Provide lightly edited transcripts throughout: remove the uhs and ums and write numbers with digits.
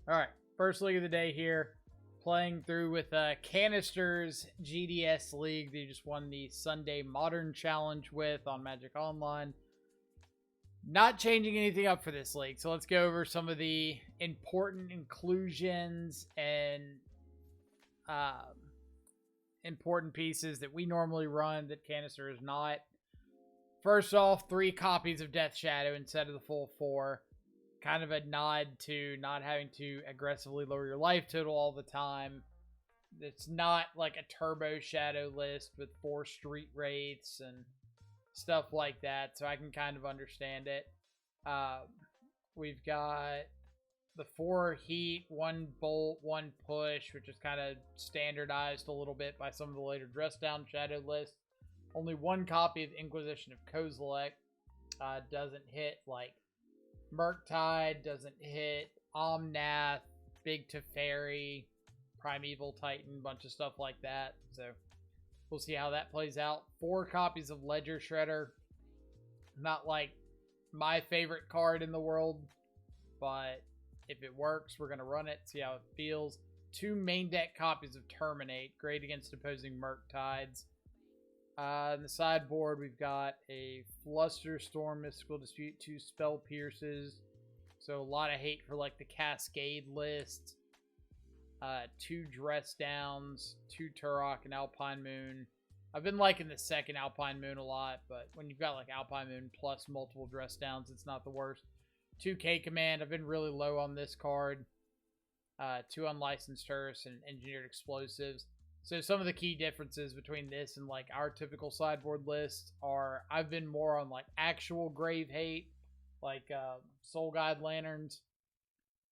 Alright, first league of the day here. Playing through with Kanister's GDS League that you just won the Sunday Modern Challenge with on Magic Online. Not changing anything up for this league, so let's go over some of the important inclusions and important pieces that we normally run that Kanister is not. First off, 3 copies of Death Shadow instead of the full 4. Kind of a nod to not having to aggressively lower your life total all the time. It's not like a turbo shadow list with 4 street wraiths and stuff like that, so I can kind of understand it. We've got the 4 heat, 1 bolt, 1 push, which is kind of standardized a little bit by some of the later dress down shadow lists. Only 1 copy of Inquisition of Kozilek. Doesn't hit like Murktide, doesn't hit Omnath, Big Teferi, Primeval Titan, bunch of stuff like that. So we'll see how that plays out. 4 copies of Ledger Shredder. Not like my favorite card in the world, but if it works, we're going to run it, see how it feels. 2 main deck copies of Terminate, great against opposing Murktides. On the sideboard, we've got a Flusterstorm, Mystical Dispute, 2 Spell Pierces. So a lot of hate for like the Cascade list. 2 Dress Downs, 2 Turok, and Alpine Moon. I've been liking the second Alpine Moon a lot, but when you've got like Alpine Moon plus multiple Dress Downs, it's not the worst. 2 K Command, I've been really low on this card. 2 Unlicensed Terrorists and Engineered Explosives. So some of the key differences between this and like our typical sideboard list are I've been more on like actual grave hate, like Soul Guide Lanterns,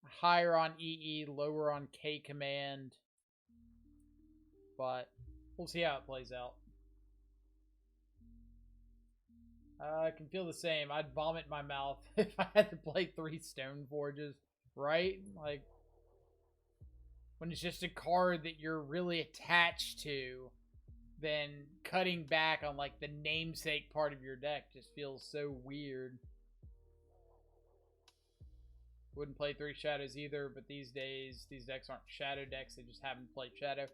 higher on EE, lower on K Command, but we'll see how it plays out. I can feel the same. I'd vomit in my mouth if I had to play 3 Stone Forges, right? Like, when it's just a card that you're really attached to, then cutting back on like the namesake part of your deck just feels so weird. Wouldn't play 3 Shadows either, but these days, these decks aren't Shadow decks, they just haven't played Shadow.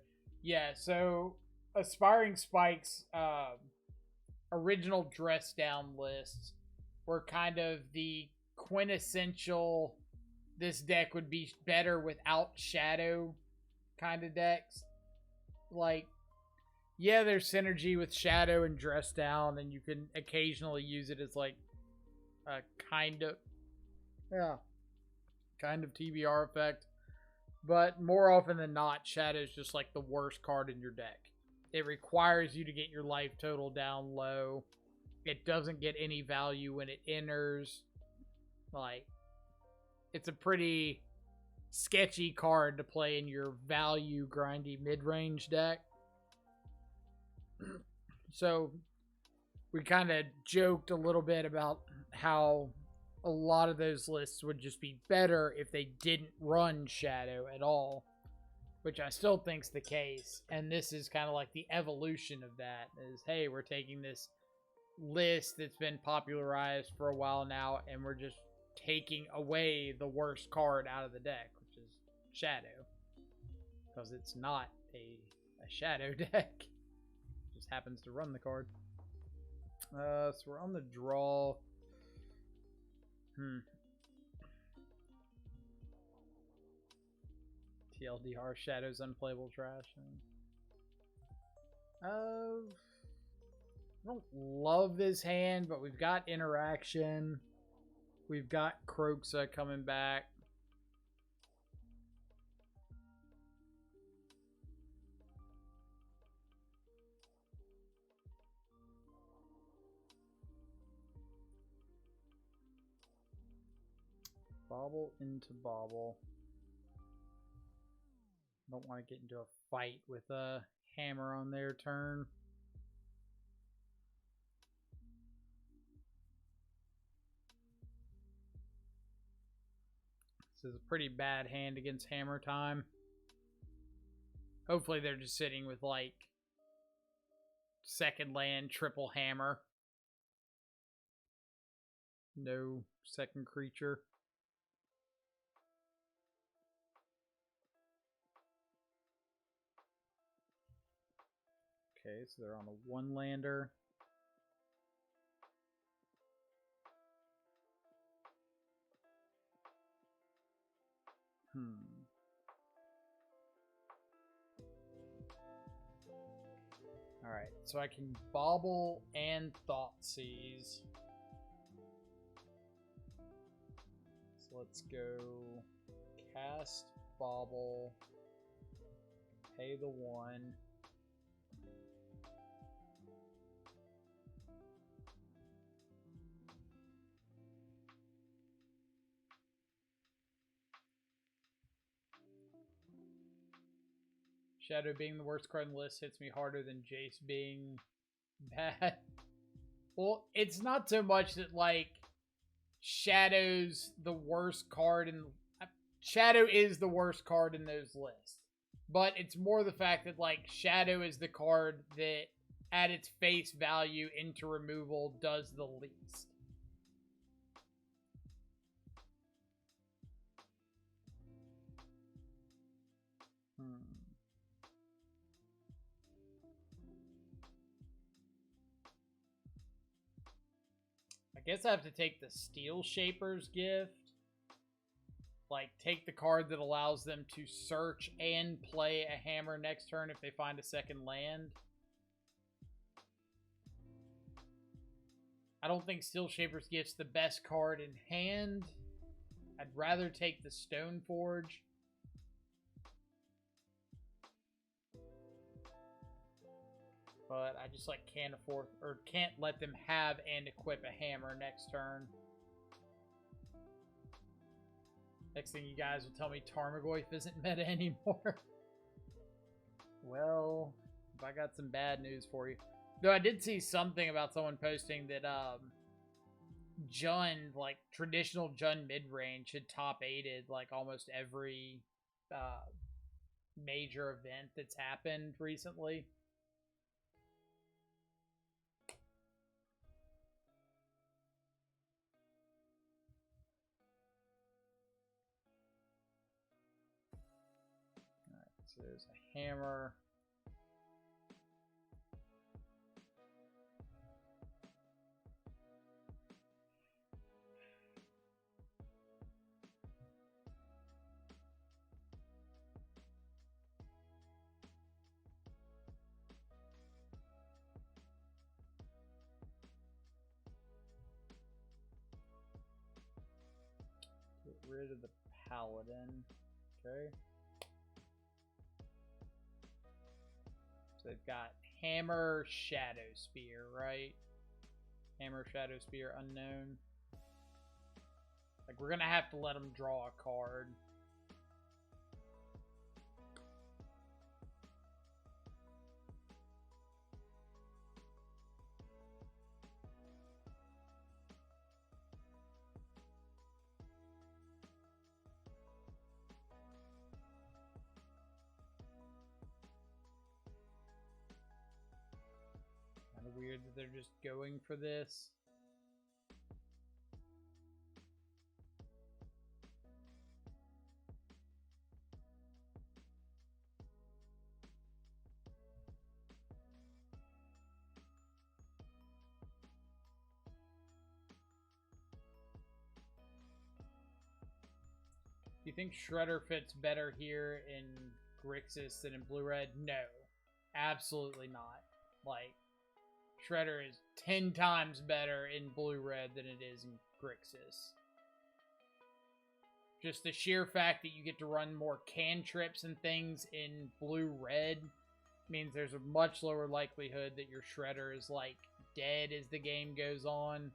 Yeah, so Aspiring Spike's original dress down lists were kind of the quintessential this deck would be better without Shadow kind of decks. Like, yeah, there's synergy with Shadow and Dress Down, and you can occasionally use it as like a kind of TBR effect. But more often than not, Shadow's just like the worst card in your deck. It requires you to get your life total down low. It doesn't get any value when it enters. Like, it's a pretty sketchy card to play in your value grindy mid-range deck. So we kind of joked a little bit about how a lot of those lists would just be better if they didn't run Shadow at all, which I still think's the case. And this is kind of like the evolution of that is, hey, we're taking this list that's been popularized for a while now and we're just taking away the worst card out of the deck, which is Shadow, because it's not a Shadow deck. It just happens to run the card. So we're on the draw. TLDR, Shadow's unplayable trash. I don't love this hand, but we've got interaction. We've got Kroxa coming back. Bobble into Bobble. Don't want to get into a fight with a Hammer on their turn. This is a pretty bad hand against Hammertime. Hopefully they're just sitting with like second land, triple hammer. No second creature. Okay, so they're on a one-lander. Alright, so I can Bobble and Thoughtseize. So let's go cast Bobble, pay the 1. Shadow being the worst card in the list hits me harder than Jace being bad. Well, it's not so much that, like, Shadow's the worst card in... Shadow is the worst card in those lists. But it's more the fact that, like, Shadow is the card that, at its face value into removal, does the least. I guess I have to take the Steel Shaper's Gift. Like, take the card that allows them to search and play a hammer next turn if they find a second land. I don't think Steel Shaper's Gift's the best card in hand. I'd rather take the Stoneforge. But I just, like, can't afford, or can't let them have and equip a hammer next turn. Next thing you guys will tell me Tarmogoyf isn't meta anymore. Well, if I got some bad news for you. Though I did see something about someone posting that Jund, like traditional Jund mid-range, had top 8'd like almost every major event that's happened recently. So there's a hammer. Get rid of the paladin. Okay. They've got Hammer, Shadow Spear, right? Hammer, Shadow Spear, unknown. Like, we're gonna have to let them draw a card. Weird that they're just going for this. Do you think Shredder fits better here in Grixis than in Blue-Red? No. Absolutely not. Like, Shredder is 10 times better in Blue-Red than it is in Grixis. Just the sheer fact that you get to run more cantrips and things in Blue-Red means there's a much lower likelihood that your Shredder is, like, dead as the game goes on.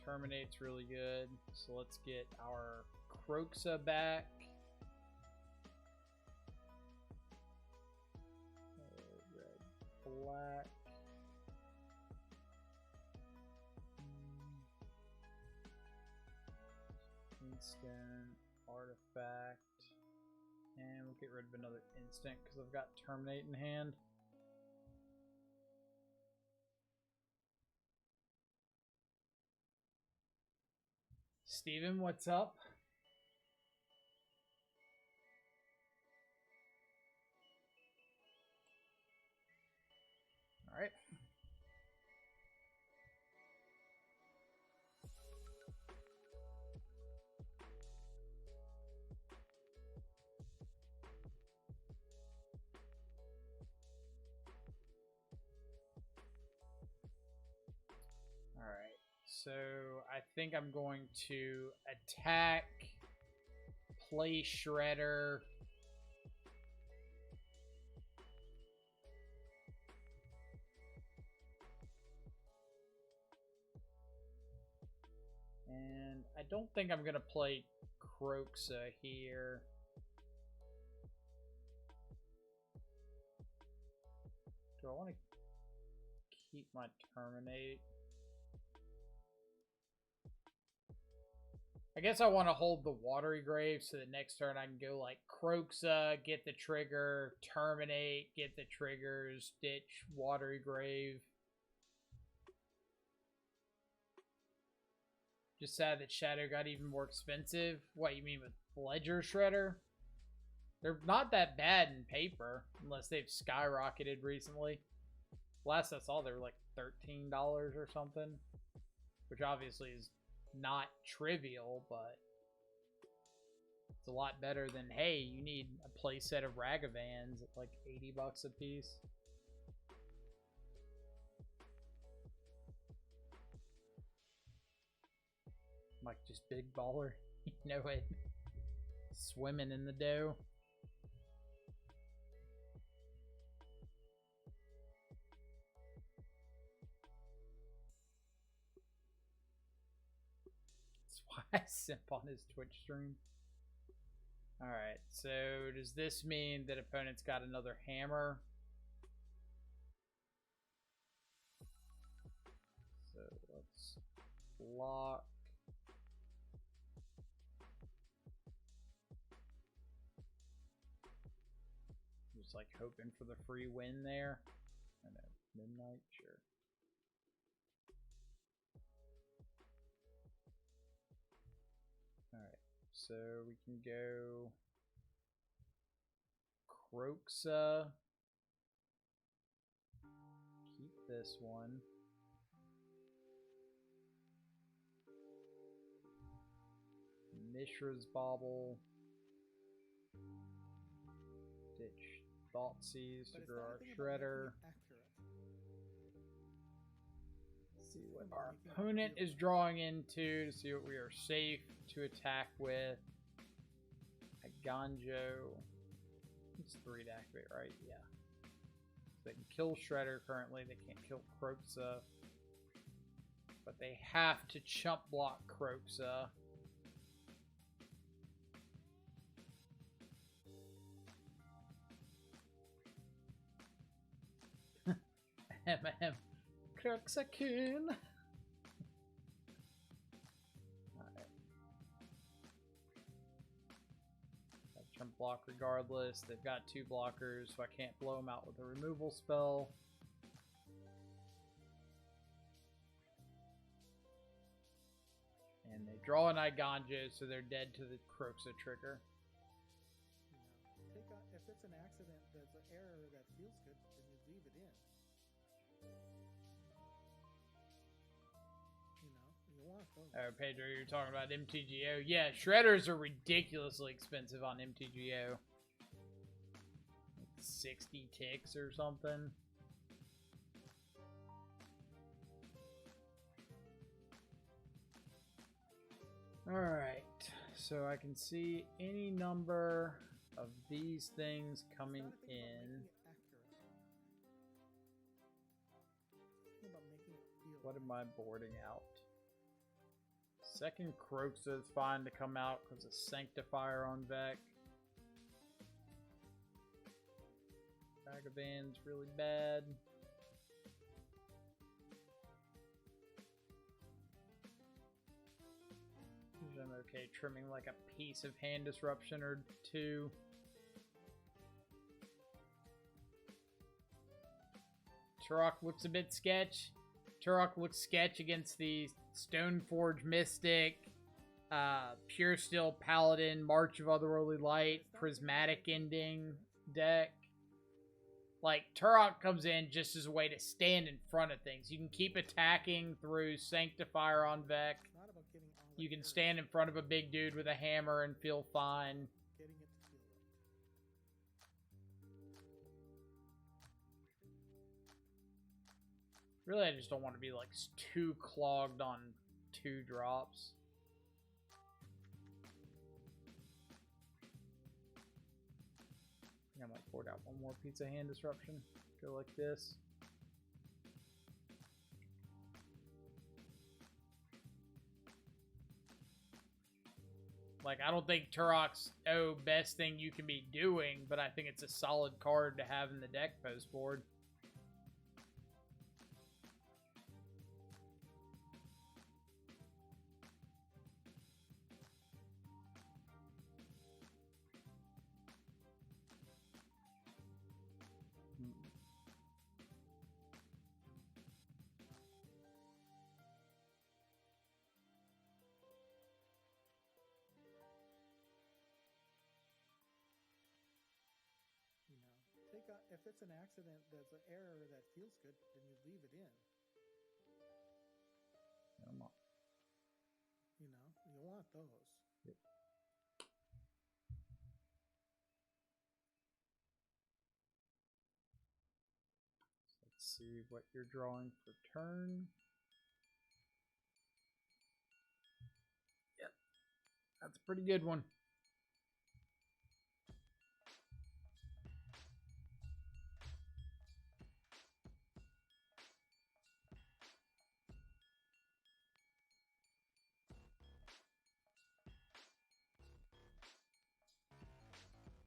Terminate's really good. So let's get our Kroxa back. Red, black. Instant, artifact. And we'll get rid of another instant because I've got Terminate in hand. Steven. What's up? All right. All right. So I think I'm going to attack, play Shredder. And I don't think I'm going to play Croxa here. Do I want to keep my Terminate? I guess I want to hold the Watery Grave so that next turn I can go like Croxa, get the trigger, Terminate, get the triggers, ditch Watery Grave. Just sad that Shadow got even more expensive. What, you mean with Ledger Shredder? They're not that bad in paper, unless they've skyrocketed recently. Last I saw, they were like $13 or something, which obviously is not trivial, but it's a lot better than, hey, you need a playset of Ragavans at like $80 a piece. Like just big baller, you know it. Swimming in the dough. That's why I simp on his Twitch stream. Alright, so does this mean that opponent's got another hammer? So let's block. Just like hoping for the free win there. I know, midnight, sure. Alright, so we can go Croxa. Keep this one. Mishra's Bauble. Ditch Thoughtseize to grow our Shredder. See what our opponent is drawing into to see what we are safe to attack with. A Ganjo. It's 3 to activate, right? Yeah. So they can kill Shredder currently. They can't kill Croxa. But they have to chump block Croxa. M&M. Croxa-kun. Alright. Chump block regardless. They've got 2 blockers, so I can't blow them out with a removal spell. And they draw an Iganjo, so they're dead to the Croxa trigger. You know, if it's an accident that's an error that feels good, then you leave it in. You want those. Oh, Pedro, you're talking about MTGO. Yeah, Shredders are ridiculously expensive on MTGO. Like 60 ticks or something. Alright, so I can see any number of these things coming in. What am I boarding out? Second Croxa is fine to come out because of Sanctifier on Vec. Ragavan's really bad. I'm okay trimming like a piece of hand disruption or 2. Turok looks a bit sketch. Turok looks sketch against the Stoneforge Mystic. Pure Steel Paladin, March of Otherworldly Light, Prismatic Ending deck. Like, Turok comes in just as a way to stand in front of things. You can keep attacking through Sanctifier on Vec. It's not about getting all You the can arrows, stand in front of a big dude with a hammer and feel fine. getting it to feel right. Really, I just don't want to be, like, too clogged on 2 drops. I might pour out one more Pizza Hand Disruption. Go like this. Like, I don't think Turok's best thing you can be doing, but I think it's a solid card to have in the deck post board. If it's an accident that's an error that feels good, then you leave it in. Come on. You want those. Yep. Let's see what you're drawing for turn. Yep. That's a pretty good one.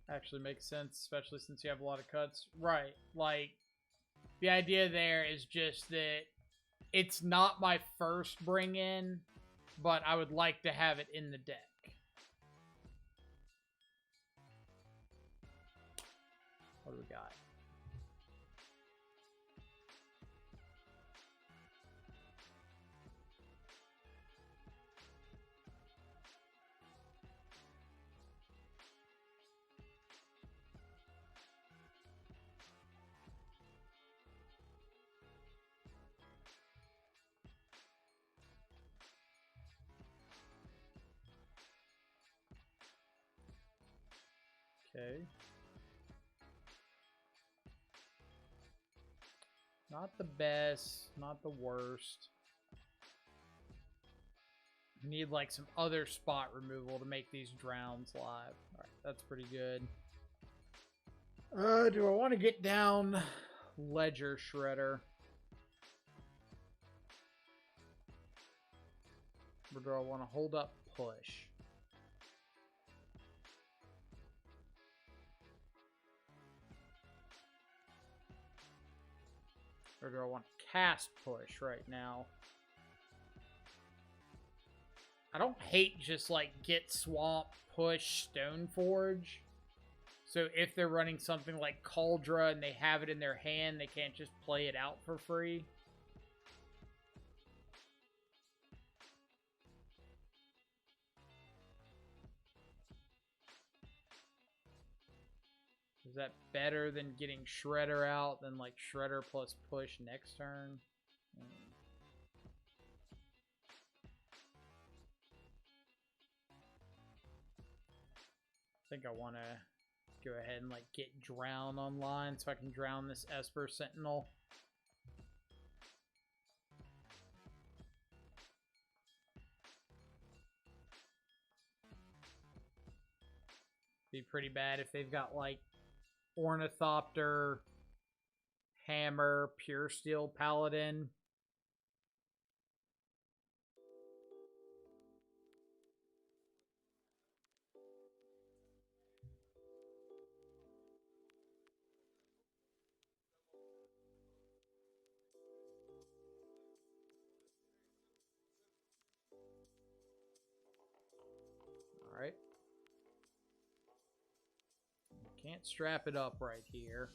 Actually makes sense, especially since you have a lot of cuts. Right, like, the idea there is just that it's not my first bring in, but I would like to have it in the deck. What do we got? Okay. Not the best, not the worst. We need like some other spot removal to make these drowns live. Alright, that's pretty good. Do I want to get down Ledger Shredder? Or do I want to hold up Push? Or do I want to cast Push right now? I don't hate just like get Swamp, Push, Stoneforge. So if they're running something like Cauldra and they have it in their hand, they can't just play it out for free. Is that better than getting Shredder out than like Shredder plus Push next turn? I think I want to go ahead and like get Drown online so I can drown this Esper Sentinel. Be pretty bad if they've got like Ornithopter, Hammer, Pure Steel Paladin. All right. Can't strap it up right here.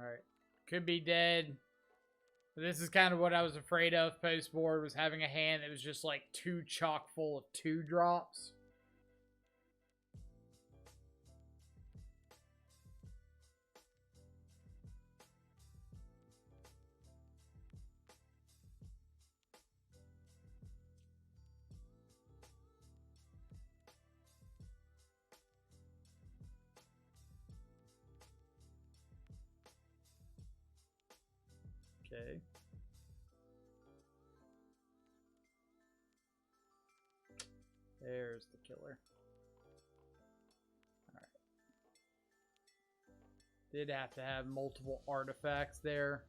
Alright. Could be dead. But this is kind of what I was afraid of post-board, was having a hand that was just like too chock full of 2-drops. Okay. There's the killer. Alright. Did have to have multiple artifacts there.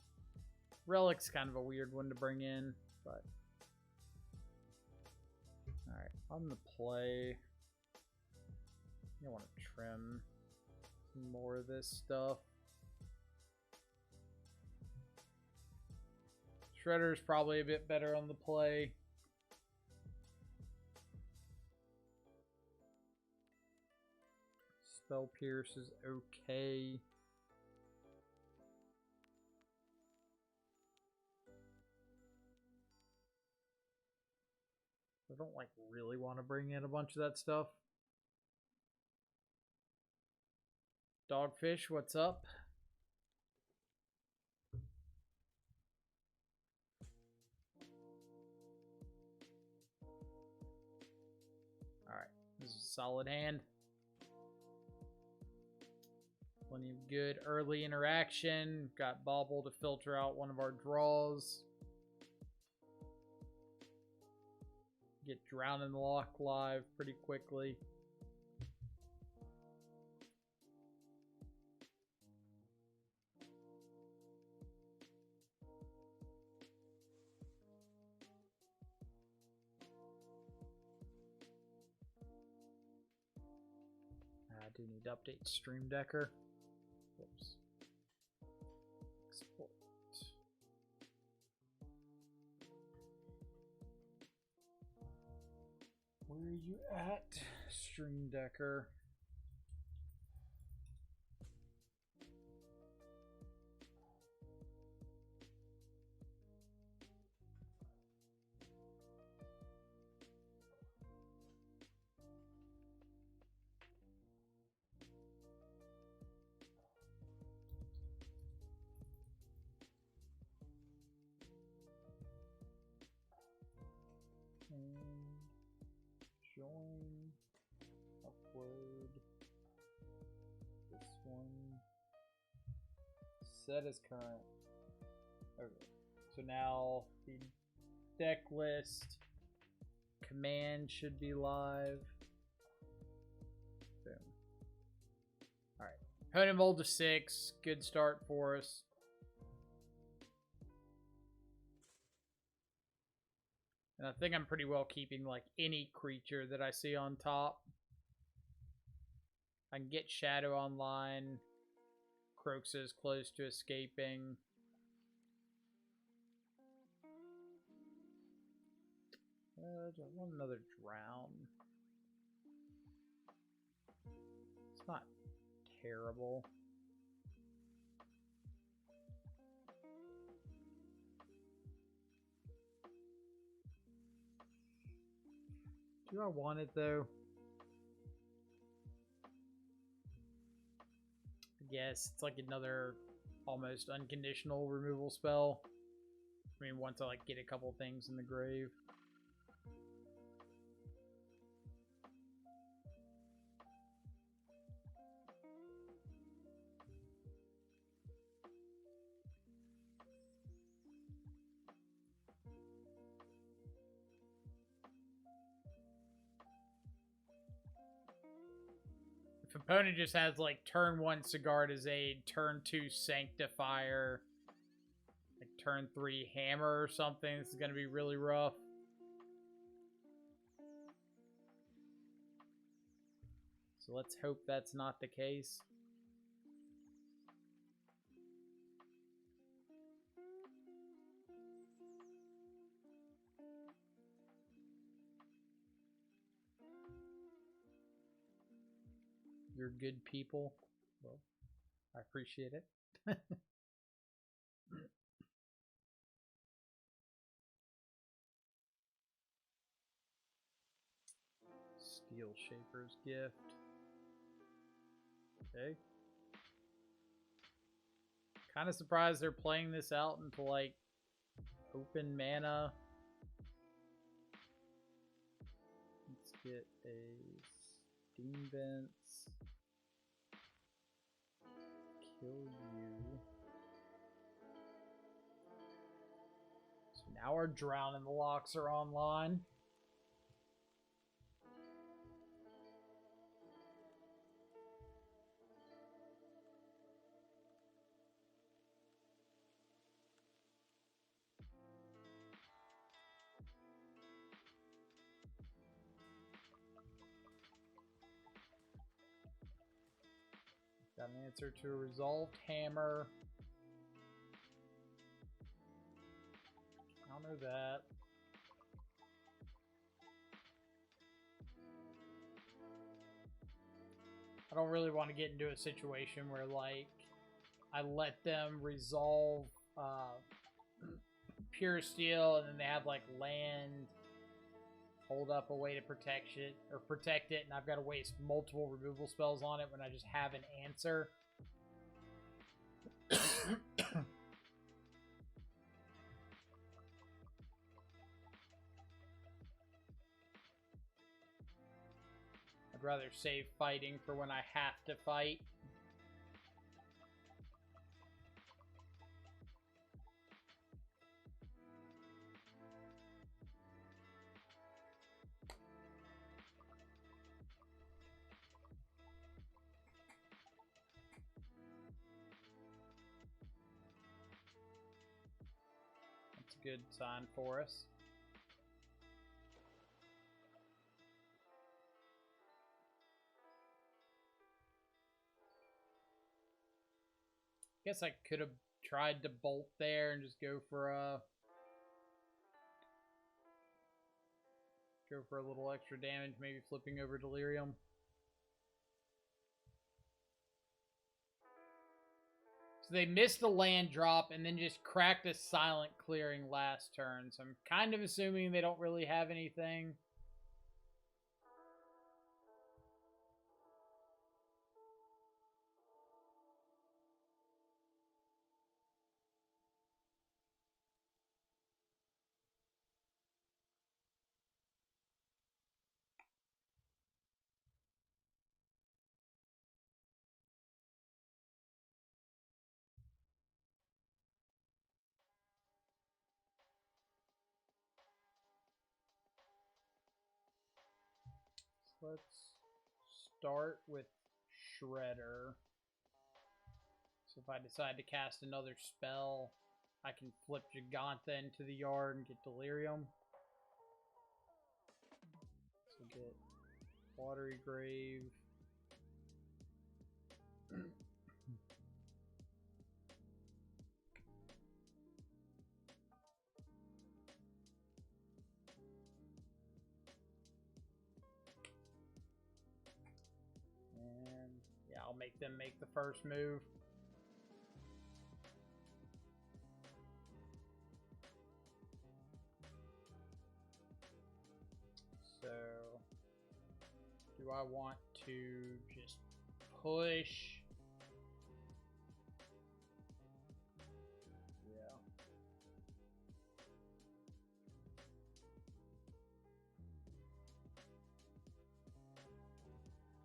Relic's kind of a weird one to bring in, but... Alright, on the play... I want to trim some more of this stuff. Shredder's probably a bit better on the play. Spell Pierce is okay. I don't like really want to bring in a bunch of that stuff. Dogfish, what's up? Alright, this is a solid hand. Plenty of good early interaction. Got Bauble to filter out one of our draws. Get Drown in the Loch live pretty quickly. I do need to update Stream Decker. Whoops. Export. Where are you at, Stream Decker? Join, upload this one, set as current. Okay, so now the deck list command should be live. Boom. Alright, opponent mold to 6, good start for us. And I think I'm pretty well keeping like any creature that I see on top. I can get Shadow online. Croaks is close to escaping. I want another Drown. It's not terrible. Do I want it though? I guess it's like another almost unconditional removal spell. I mean, once I like get a couple things in the grave. If opponent just has like turn 1 Cigar to Aid, turn 2 Sanctifier, like turn 3 Hammer or something, this is going to be really rough. So let's hope that's not the case. You're good people. Well, I appreciate it. Steel Shaper's Gift. Okay. Kind of surprised they're playing this out into like open mana. Let's get a Steam Vents. Kill you. So now our Drown in the Locks are online. Got an answer to a Resolved Hammer. Counter that. I don't really want to get into a situation where, like, I let them resolve Pure Steel and then they have, like, land, hold up a way to protect it, and I've got to waste multiple removal spells on it when I just have an answer. I'd rather save fighting for when I have to fight. That's a good sign for us. Guess I could have tried to bolt there and just go for a little extra damage, maybe flipping over Delirium. So they missed the land drop and then just cracked a Silent Clearing last turn. So I'm kind of assuming they don't really have anything. Let's start with Shredder. So if I decide to cast another spell, I can flip Giganta into the yard and get Delirium. So get Watery Grave. Yeah, I'll make them make the first move. So, do I want to just push? Yeah.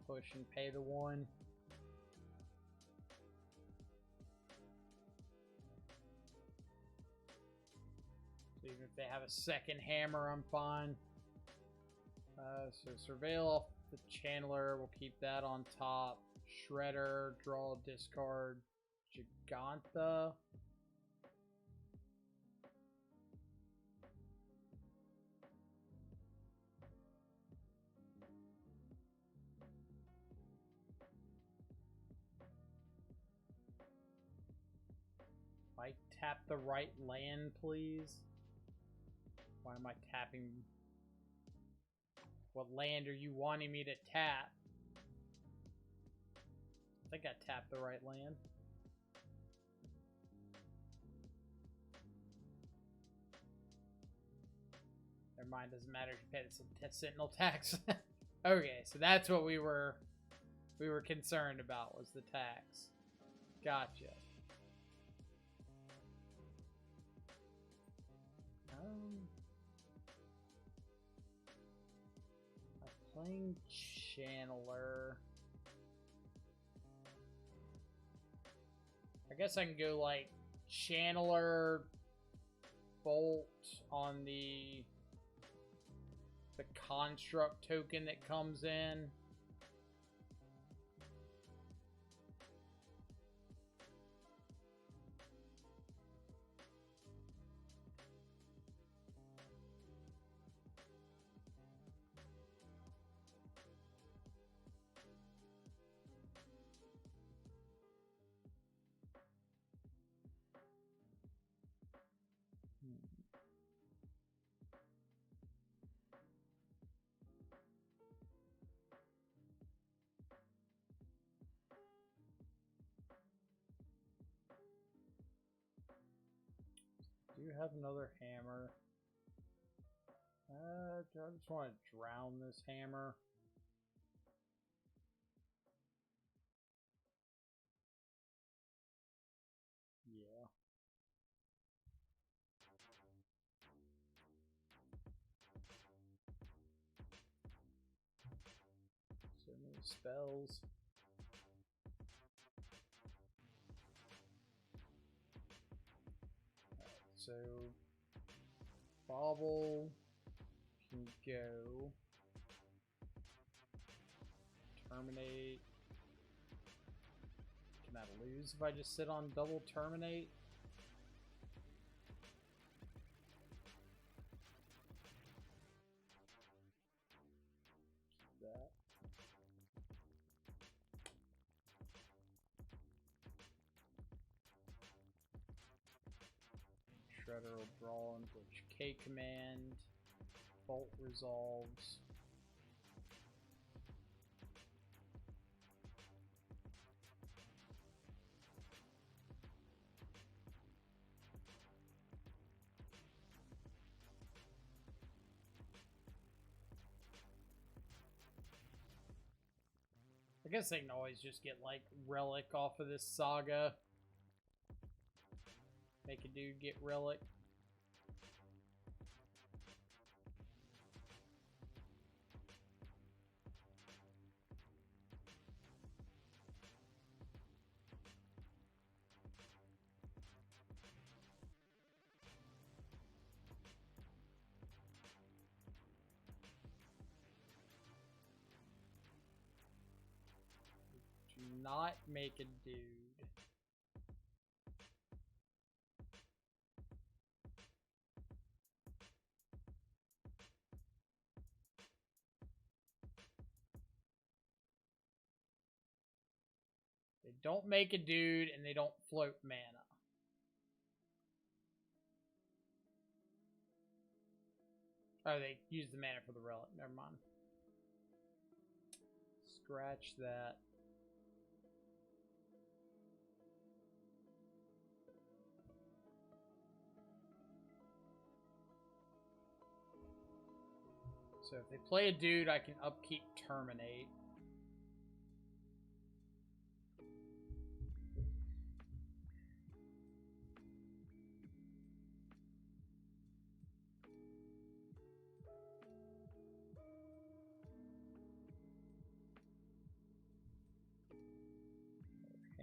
Push and pay the one. Even if they have a second hammer, I'm fine. So Surveil off the Channeler, we'll keep that on top. Shredder, draw, discard, Giganta. Might tap the right land, please. Why am I tapping? What land are you wanting me to tap? I think I tapped the right land. Never mind, doesn't matter if you pay the sentinel tax. Okay, so that's what we were concerned about, was the tax. Gotcha. I'm playing Channeler. I guess I can go like Channeler, Bolt on the construct token that comes in. Do you have another hammer? I just want to drown this hammer. Yeah. So many spells. So, Bobble can go. Terminate. Can I lose if I just sit on double terminate? Keep that. Shredder will draw into K command. Bolt resolves. I guess they can always just get like relic off of this saga. Make a dude get relic. Do not make a dude. They don't make a dude and they don't float mana. Oh, they use the mana for the relic. Never mind. Scratch that. So if they play a dude, I can upkeep terminate.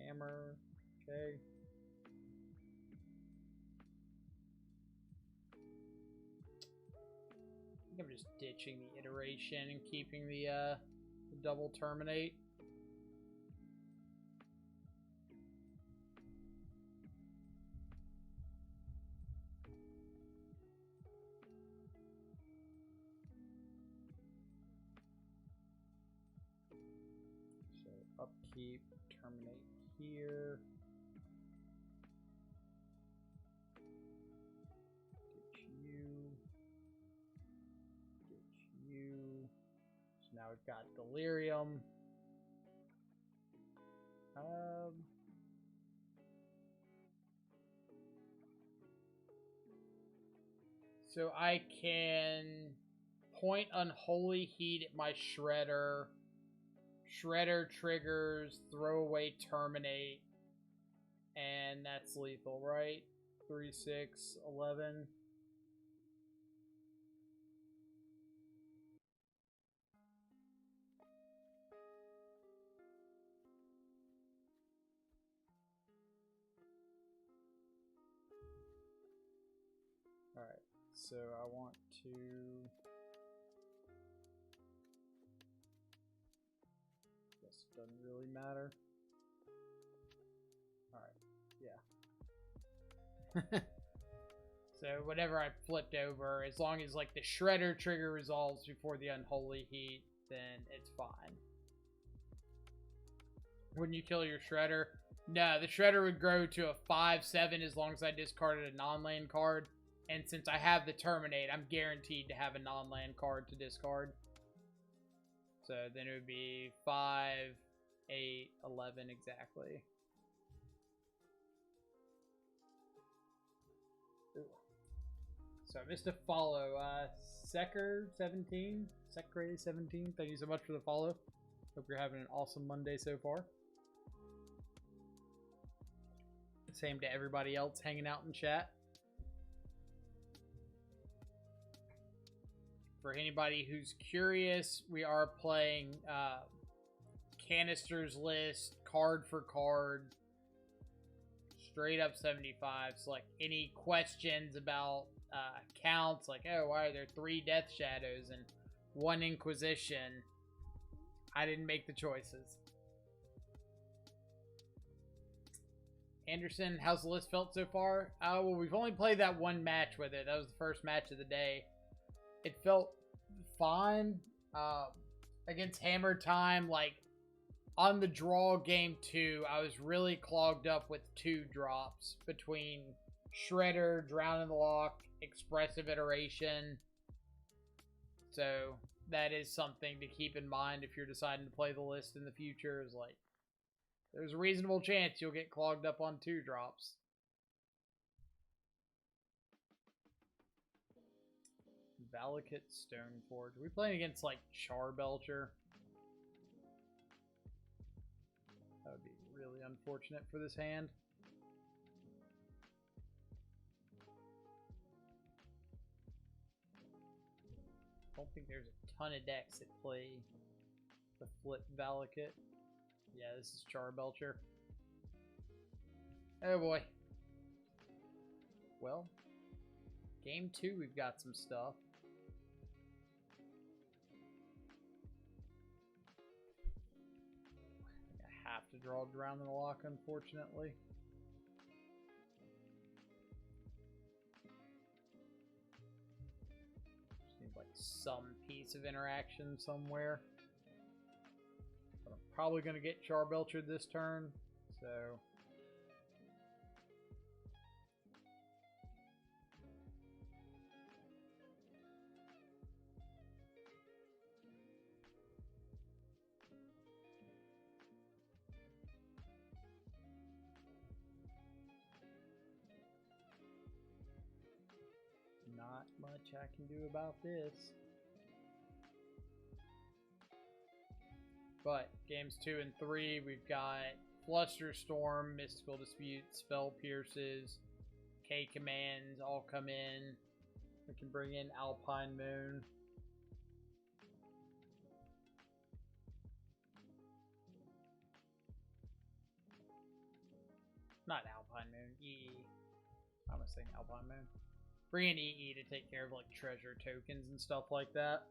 Hammer, okay. I think I'm just ditching the iteration and keeping the double terminate. So upkeep, terminate here. Ditch you. Ditch you. So now we've got Delirium. So I can point Unholy Heat at my Shredder. Shredder triggers, throw away Terminate, and that's lethal, right? 3, 6, 11. Alright, so I want to... Guess it doesn't really matter. Alright, yeah. So whatever I flipped over, as long as like the Shredder trigger resolves before the Unholy Heat, then it's fine. Wouldn't you kill your Shredder? No, the Shredder would grow to a 5/7 as long as I discarded a non-land card. And since I have the Terminate, I'm guaranteed to have a non-land card to discard. So then it would be 5, 8, 11 exactly. Ooh. So I missed a follow. Secker17? Secray17, thank you so much for the follow. Hope you're having an awesome Monday so far. Same to everybody else hanging out in chat. For anybody who's curious, we are playing Kanister's list, card for card, straight up 75. So, like, any questions about counts, like, oh, why are there 3 Death Shadows and 1 Inquisition? I didn't make the choices. Anderson, how's the list felt so far? Well, we've only played that 1 match with it. That was the first match of the day. It felt fine. Against Hammertime, like, on the draw game 2, I was really clogged up with 2 drops between Shredder, Drown in the Lock, Expressive Iteration. So, that is something to keep in mind if you're deciding to play the list in the future, is like, there's a reasonable chance you'll get clogged up on 2 drops. Valakut Stoneforge. Are we playing against, like, Charbelcher? That would be really unfortunate for this hand. I don't think there's a ton of decks that play the flip Valakut. Yeah, this is Charbelcher. Oh boy. Well, game 2 we've got some stuff. I have to draw Drown in the Lock, unfortunately. Just need like some piece of interaction somewhere. But I'm probably going to get Charbelcher this turn, so... Not much I can do about this. But games 2 and 3, we've got Flusterstorm, Mystical Dispute, Spell Pierces, K commands all come in. We can bring in Alpine Moon. Not Alpine Moon, EE. I was saying Alpine Moon. Bring in EE to take care of like treasure tokens and stuff like that.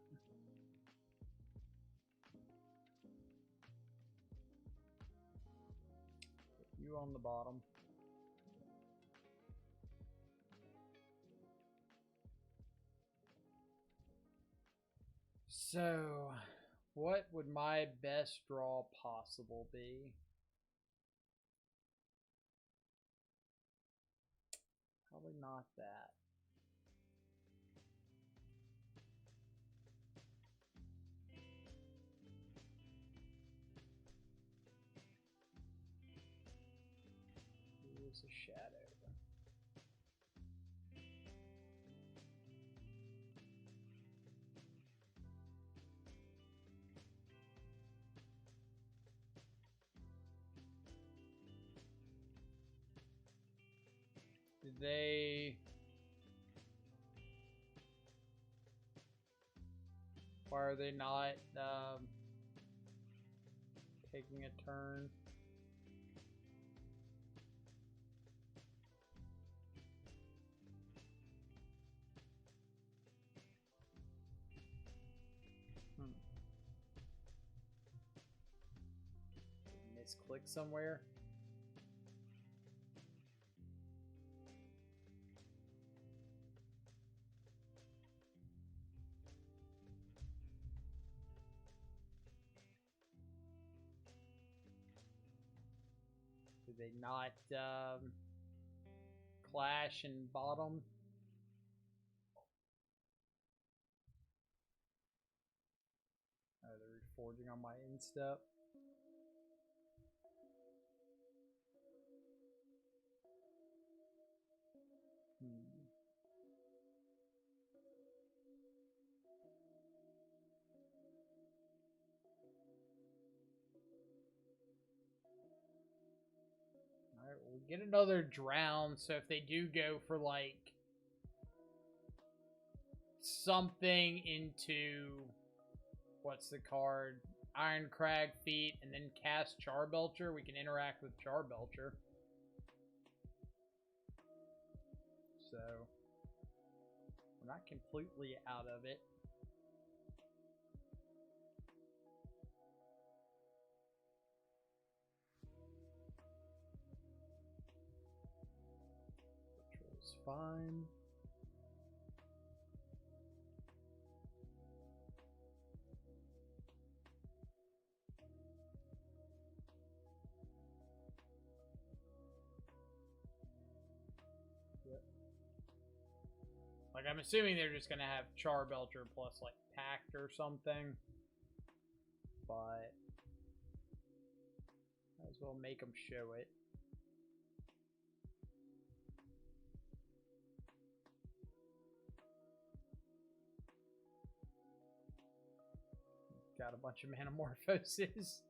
Put you on the bottom. So, what would my best draw possible be? Probably not that. Here's a shadow. they... Why are they not taking a turn? Misclick somewhere. Did they not clash and bottom? Oh, they're reforging on my instep. Alright, we get another drown, so if they do go for like something into what's the card? Iron Crag Feet and then cast Charbelcher, we can interact with Charbelcher. So we're not completely out of it. Control's fine. Like, I'm assuming they're just gonna have Charbelcher plus, like, Pact or something. But might as well make them show it. Got a bunch of Manamorphoses.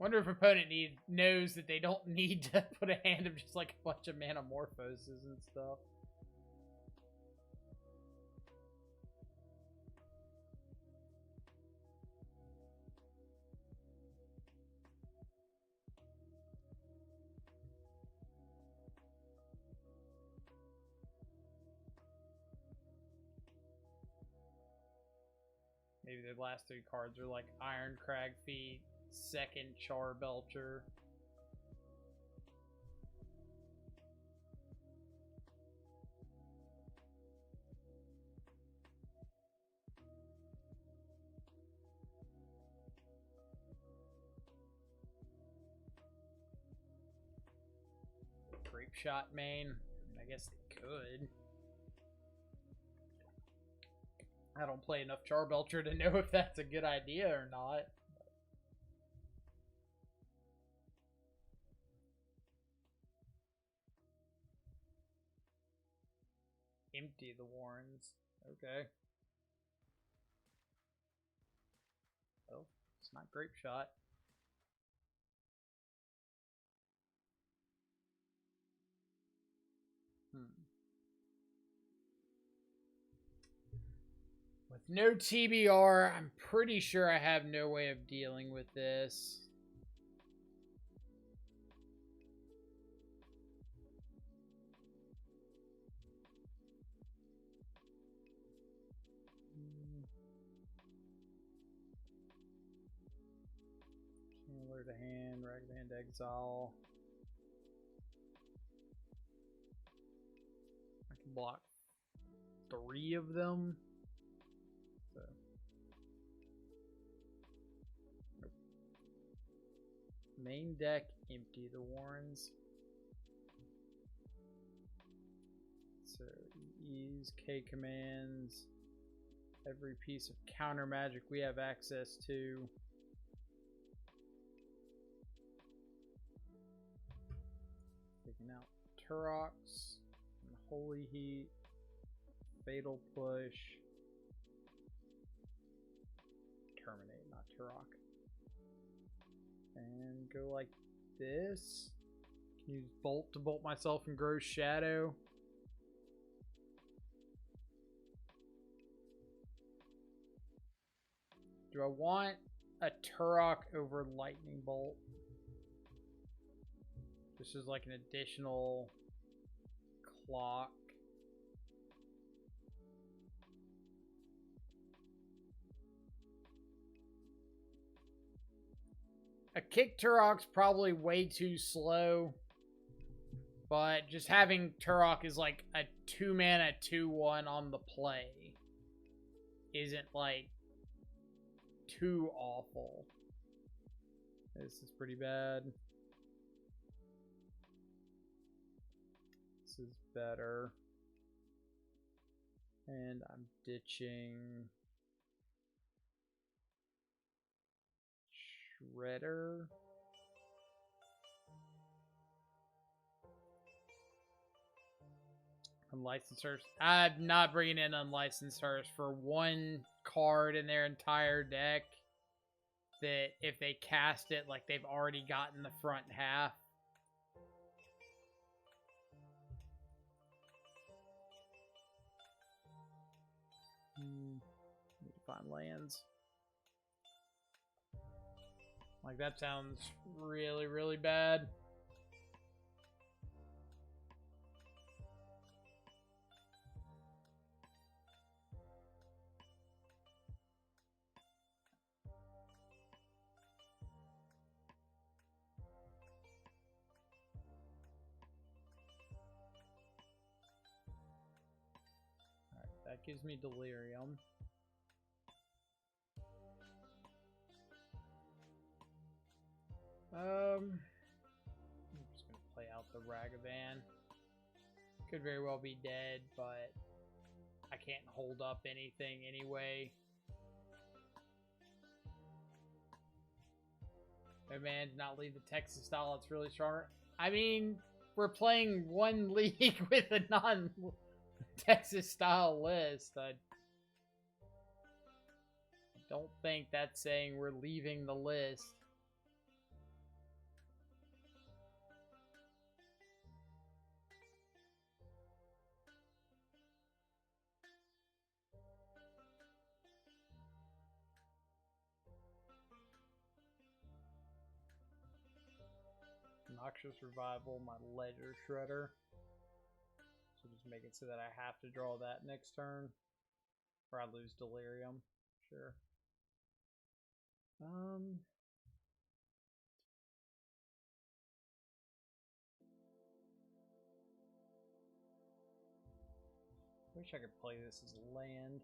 Wonder if opponent knows that they don't need to put a hand of just, like, a bunch of Manamorphoses and stuff. Maybe the last three cards are like Iron Crag Feet, second Charbelcher. Grape Shot main. I guess they could. I don't play enough Charbelcher to know if that's a good idea or not. Empty the Warrens. Okay. Well, it's not Grape Shot. With no TBR, I'm pretty sure I have no way of dealing with this. Alert to hand, rag of hand to exile. I can block 3 of them. So. Nope. Main deck, empty the Warrens. So E's, K commands, every piece of counter magic we have access to. Taking out Turox, and Holy Heat, Fatal Push, Terminate, not Turok. And go like this. Use Bolt to bolt myself in Grixis Shadow. Do I want a Turok over Lightning Bolt? This is like an additional clock. A kick Turok's probably way too slow. But just having Turok is like a 2-mana 2/1 on the play isn't like too awful. This is pretty bad. This is better. And I'm ditching Shredder. Unlicensed. I'm not bringing in Unlicensed for one card in their entire deck that if they cast it, like they've already gotten the front half. Need to find lands. Like, that sounds really, really bad. Alright, that gives me Delirium. I'm just gonna play out the Ragavan. Could very well be dead, but I can't hold up anything anyway. Oh man, did not leave the Texas style. It's really strong. I mean, we're playing one league with a non-Texas style list. I don't think that's saying we're leaving the list. Noxious Revival, my Ledger Shredder. So just make it so that I have to draw that next turn. Or I lose Delirium. Sure. Wish I could play this as a land.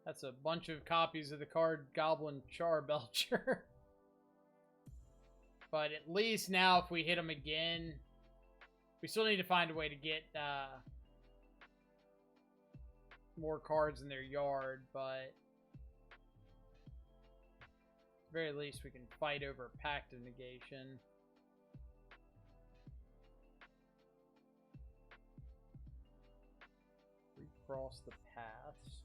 That's a bunch of copies of the card Goblin Charbelcher. But at least now if we hit them again, we still need to find a way to get more cards in their yard, but at the very least we can fight over Pact of Negation. Recross the paths.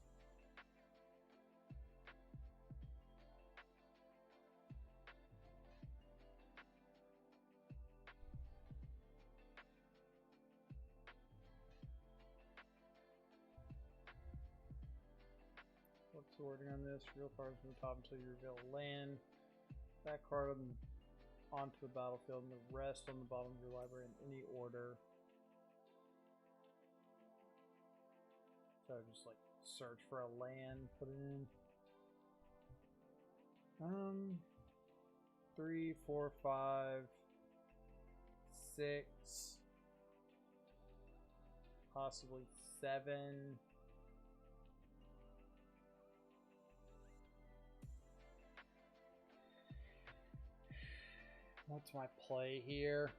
Sorting on this, real cards from the top until you reveal land. That card onto the battlefield and the rest on the bottom of your library in any order. So just like search for a land, put it in. 3, 4, 5, 6, possibly 7. What's my play here?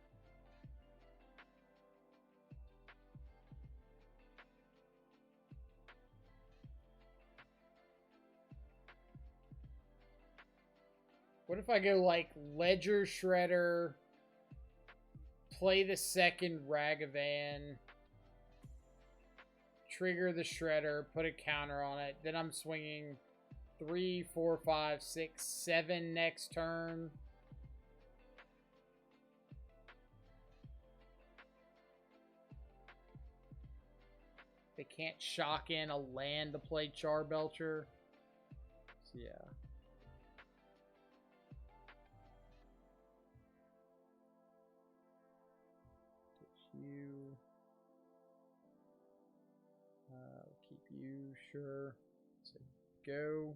What if I go like Ledger Shredder, play the second Ragavan, trigger the Shredder, put a counter on it. Then I'm swinging 3, 4, 5, 6, 7 next turn. They can't shock in a land to play Charbelcher. So yeah. You. Keep you, sure. So go.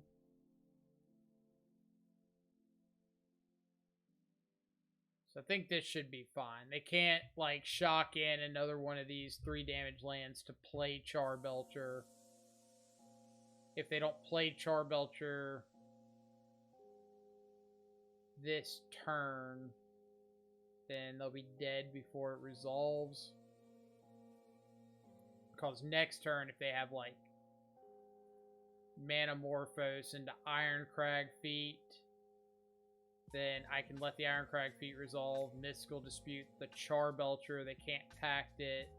So I think this should be fine. They can't, like, shock in another one of these 3 damage lands to play Charbelcher. If they don't play Charbelcher this turn, then they'll be dead before it resolves. Because next turn, if they have, like, Manamorphose into Ironcrag Feet, then I can let the Ironcrag Feet resolve. Mystical Dispute the Charbelcher. They can't pact it.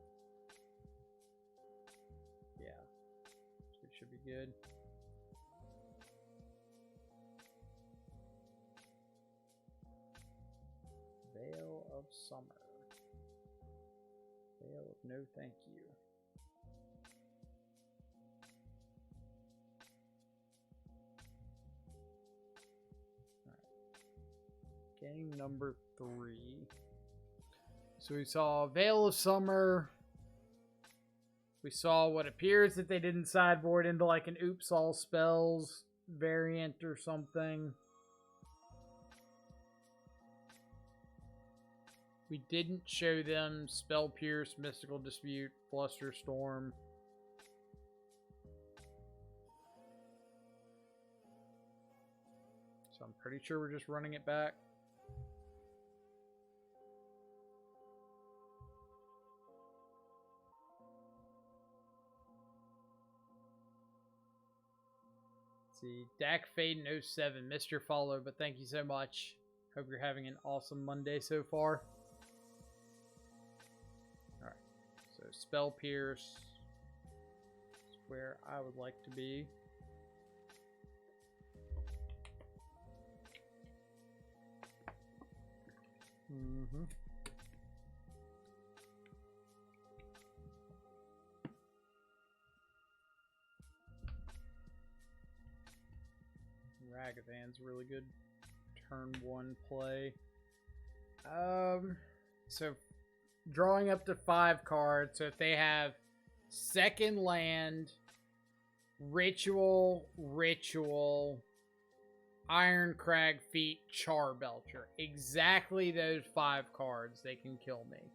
Yeah. So it should be good. Veil of Summer. Veil of no thank you. Game number 3. So we saw Veil of Summer. We saw what appears that they didn't sideboard into like an Oops All Spells variant or something. We didn't show them Spell Pierce, Mystical Dispute, Flusterstorm. So I'm pretty sure we're just running it back. See, Dak Faden 07 missed your follow, but thank you so much. Hope you're having an awesome Monday so far. Alright, so Spell Pierce is where I would like to be. Ragavan's really good turn 1 play. So drawing up to 5 cards. So if they have second land, Ritual, Ironcrag Feet, Charbelcher. Exactly those 5 cards, they can kill me.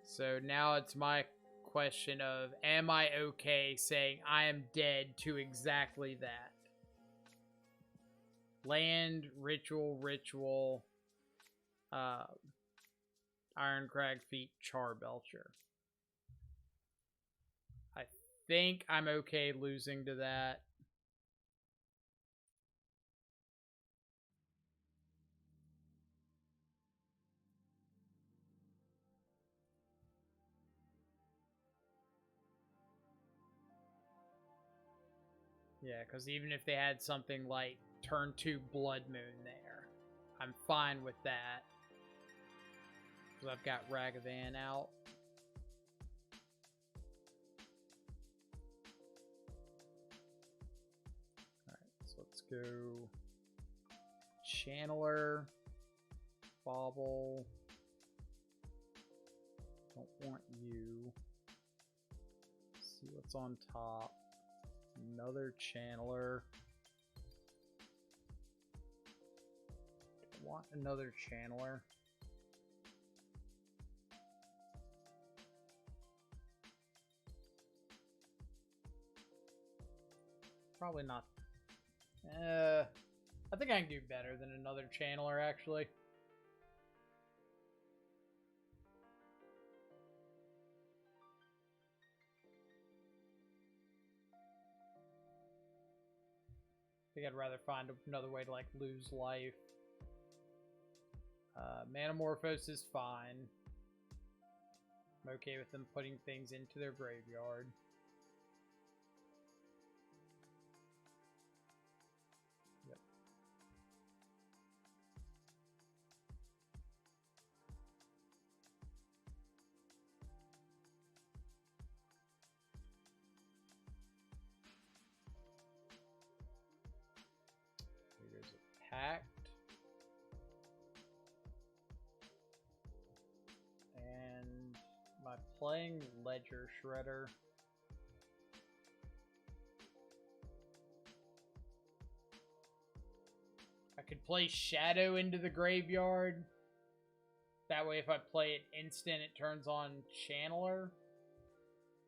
So now it's my question of, am I okay saying I am dead to exactly that? Land, Ritual, Ironcrag Feet, Charbelcher. I think I'm okay losing to that. Yeah, because even if they had something like turn 2 Blood Moon there, I'm fine with that. Because I've got Ragavan out. Alright, so let's go Channeler, Bauble. Don't want you. See what's on top. Another Channeler. Want another Channeler. Probably not. I think I can do better than another Channeler, actually. I think I'd rather find another way to, like, lose life. Manamorphose is fine. I'm okay with them putting things into their graveyard. Yep. Here's a pact. And am I playing Ledger Shredder? I could play Shadow into the graveyard. That way if I play it instant, it turns on Channeler.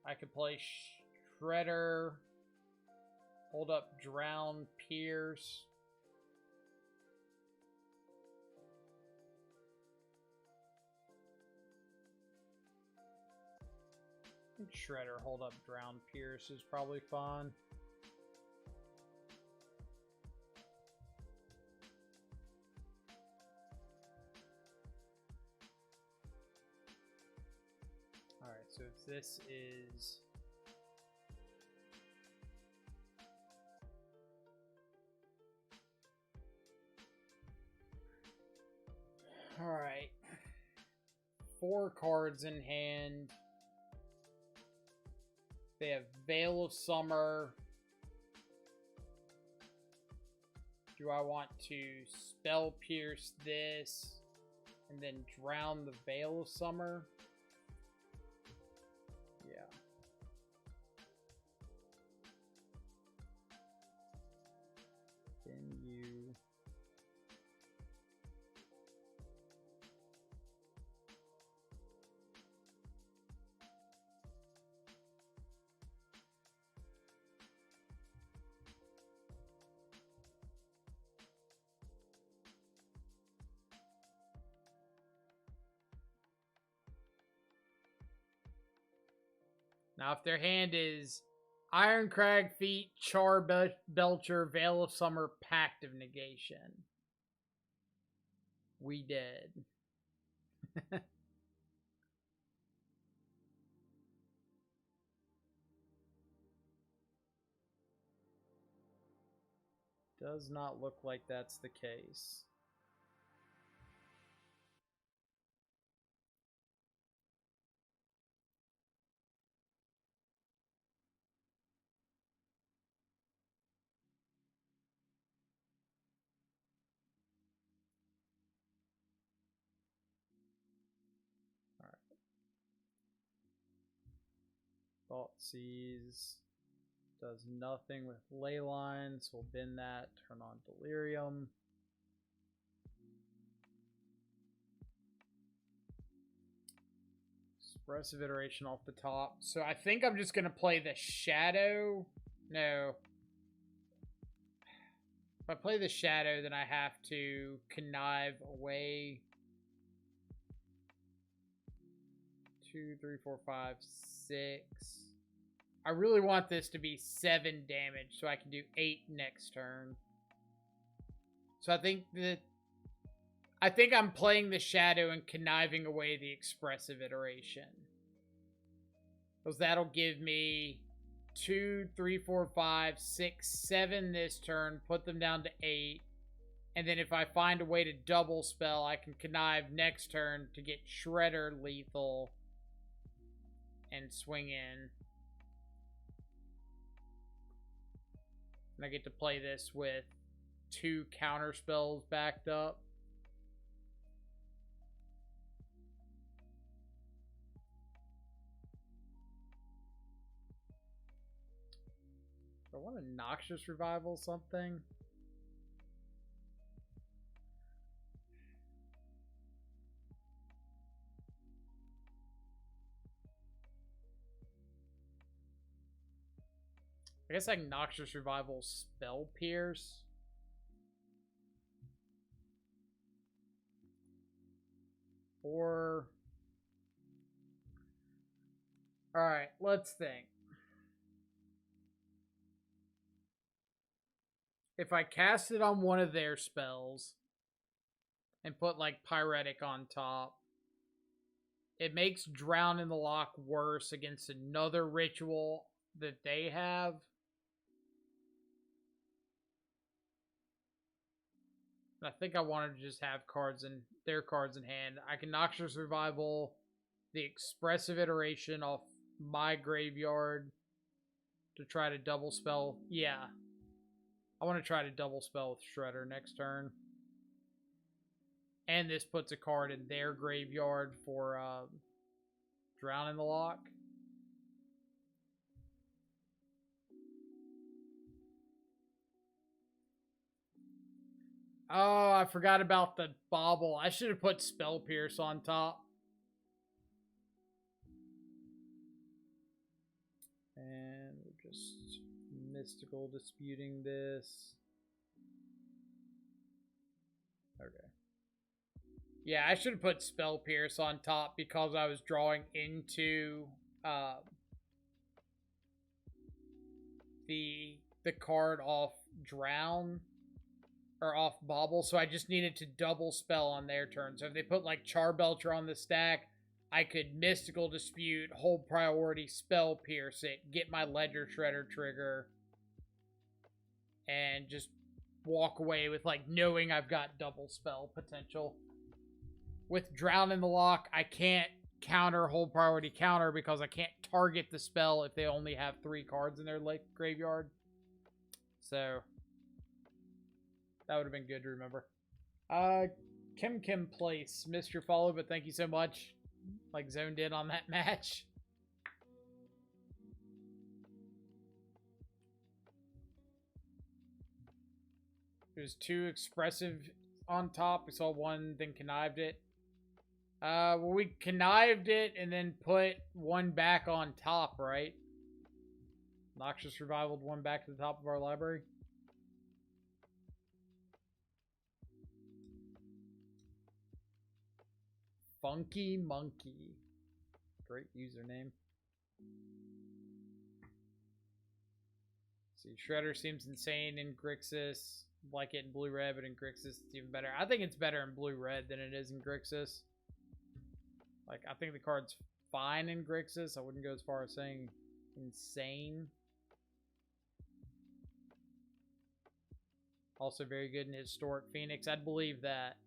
I could play Shredder, hold up Drown, Pierce. I think Shredder, hold up Drown, Pierce is probably fun. Alright, so if this is... Alright. 4 cards in hand. They have Veil of Summer. Do I want to Spell Pierce this and then drown the Veil of Summer? Yeah. Then you... Now, if their hand is Ironcrag Feet, Charbelcher, Veil of Summer, Pact of Negation, we dead. Does not look like that's the case. Thoughtseize does nothing with Leyline, so we'll bin that, turn on Delirium. Expressive Iteration off the top. So I think I'm just going to play the Shadow. No. If I play the Shadow, then I have to connive away 2, 3, 4, 5, 6. I really want this to be 7 damage so I can do 8 next turn. So I think I'm playing the Shadow and conniving away the Expressive Iteration. Because that'll give me 2, 3, 4, 5, 6, 7 this turn, put them down to 8. And then if I find a way to double spell, I can connive next turn to get Shredder lethal and swing in. And I get to play this with 2 counter spells backed up. Do I want a Noxious Revival something? I guess like Noxious Revival Spell Pierce. Or... Alright, let's think. If I cast it on one of their spells and put like Pyretic on top, it makes Drown in the Lock worse against another ritual that they have. I think I wanted to just have their cards in hand. I can Noxious Revival, the Expressive Iteration off my graveyard to try to double spell. Yeah. I want to try to double spell with Shredder next turn. And this puts a card in their graveyard for Drown in the Lock. Oh, I forgot about the Bauble. I should have put Spell Pierce on top. And we're just mystical disputing this. Okay. Yeah, I should have put Spell Pierce on top because I was drawing into the card off Drown. Or off Bauble, so I just needed to double spell on their turn. So if they put like Charbelcher on the stack, I could Mystical Dispute, hold priority, Spell Pierce it, get my Ledger Shredder trigger, and just walk away with like knowing I've got double spell potential. With Drown in the Lock, I can't counter hold priority counter because I can't target the spell if they only have 3 cards in their graveyard. So that would have been good to remember. Kim Place. Missed your follow, but thank you so much. Like, zoned in on that match. There's 2 expressive on top. We saw one, then connived it. Well, we connived it and then put one back on top, right? Noxious Revivaled one back to the top of our library. Funky Monkey. Great username. See, Shredder seems insane in Grixis. Like it in blue-red, but in Grixis it's even better. I think it's better in blue-red than it is in Grixis. Like, I think the card's fine in Grixis. I wouldn't go as far as saying insane. Also very good in Historic Phoenix. I'd believe that.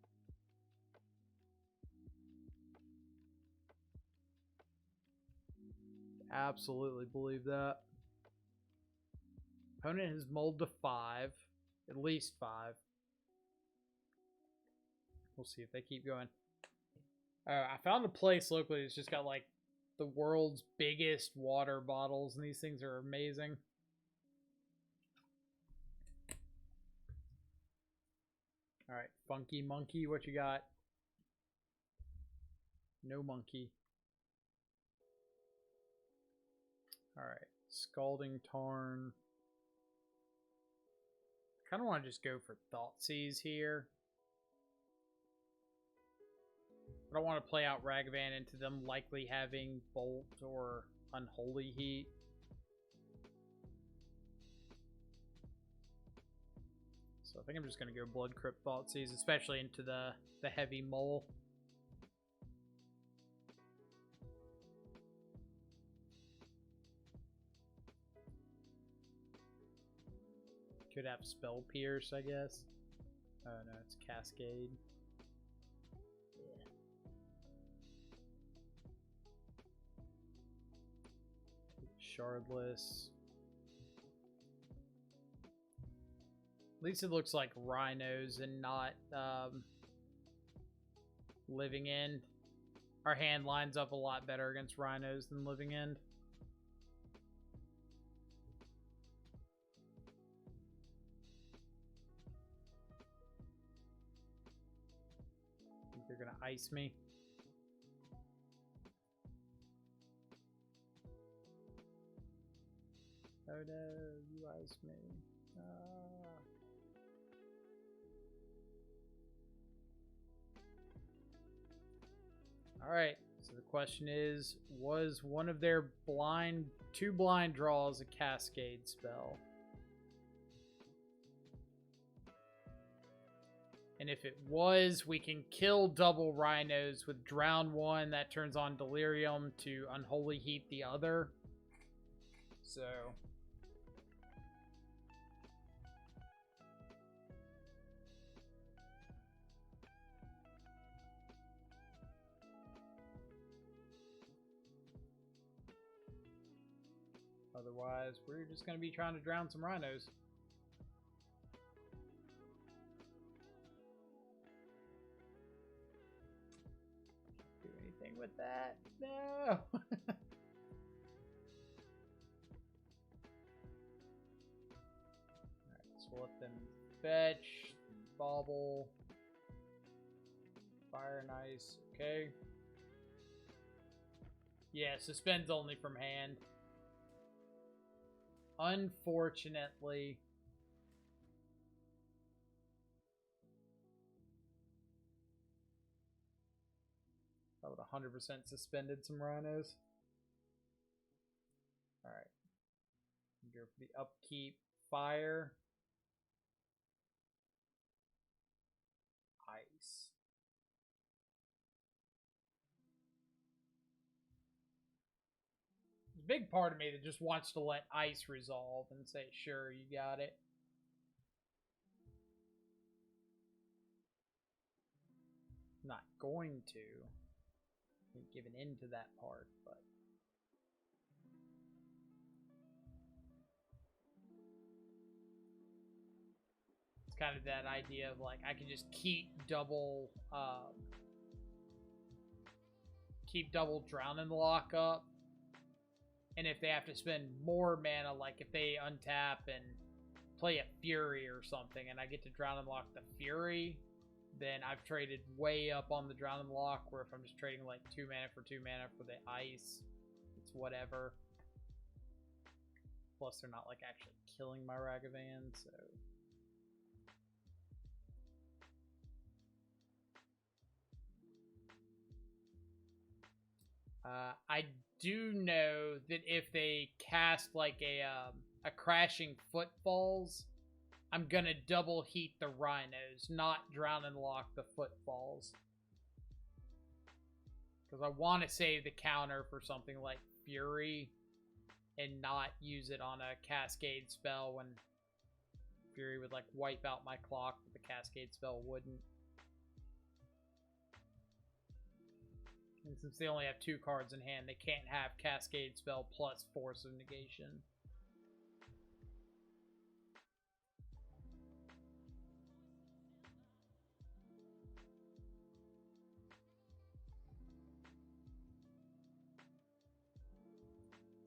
Absolutely believe that. Opponent has mulled to 5. At least 5. We'll see if they keep going. I found a place locally that's just got like the world's biggest water bottles, and these things are amazing. Alright, Funky Monkey, what you got? No monkey. Alright, Scalding Tarn. I kind of want to just go for Thoughtseize here. I don't want to play out Ragavan into them likely having Bolt or Unholy Heat. So I think I'm just going to go Blood Crypt Thoughtseize, especially into the heavy mull. Could have Spell Pierce, I guess. Oh no, it's Cascade. Yeah. Shardless. At least it looks like Rhinos and not Living End. Our hand lines up a lot better against Rhinos than Living End. Think they're gonna ice me. Oh no, you iced me. Alright, so the question is, was one of their two blind draws a Cascade spell? And if it was, we can kill double Rhinos with Drown one. That turns on Delirium to Unholy Heat the other. So... otherwise, we're just going to be trying to drown some Rhinos. Do anything with that? No! Alright, so we'll let them fetch, bobble, fire and ice. Okay. Yeah, suspends only from hand. Unfortunately, I would 100% suspended some Rhinos. Alright. Go for the upkeep. Fire. Ice. There's a big part of me that just wants to let ice resolve and say, sure, you got it. Not going to. I'm giving in to that part, but... it's kind of that idea of, like, I can just keep double Drown in the Lock up. And if they have to spend more mana, like if they untap and play a Fury or something, and I get to Drown and Lock the Fury, then I've traded way up on the Drown and Lock, where if I'm just trading like 2 mana for 2 mana for the ice, it's whatever. Plus they're not like actually killing my Ragavan, so... I do know that if they cast like a Crashing Footfalls, I'm gonna double heat the Rhinos, not Drown and Lock the Footfalls. Because I want to save the counter for something like Fury and not use it on a Cascade spell when Fury would like wipe out my clock, but the Cascade spell wouldn't. And since they only have 2 cards in hand, they can't have Cascade spell plus Force of Negation.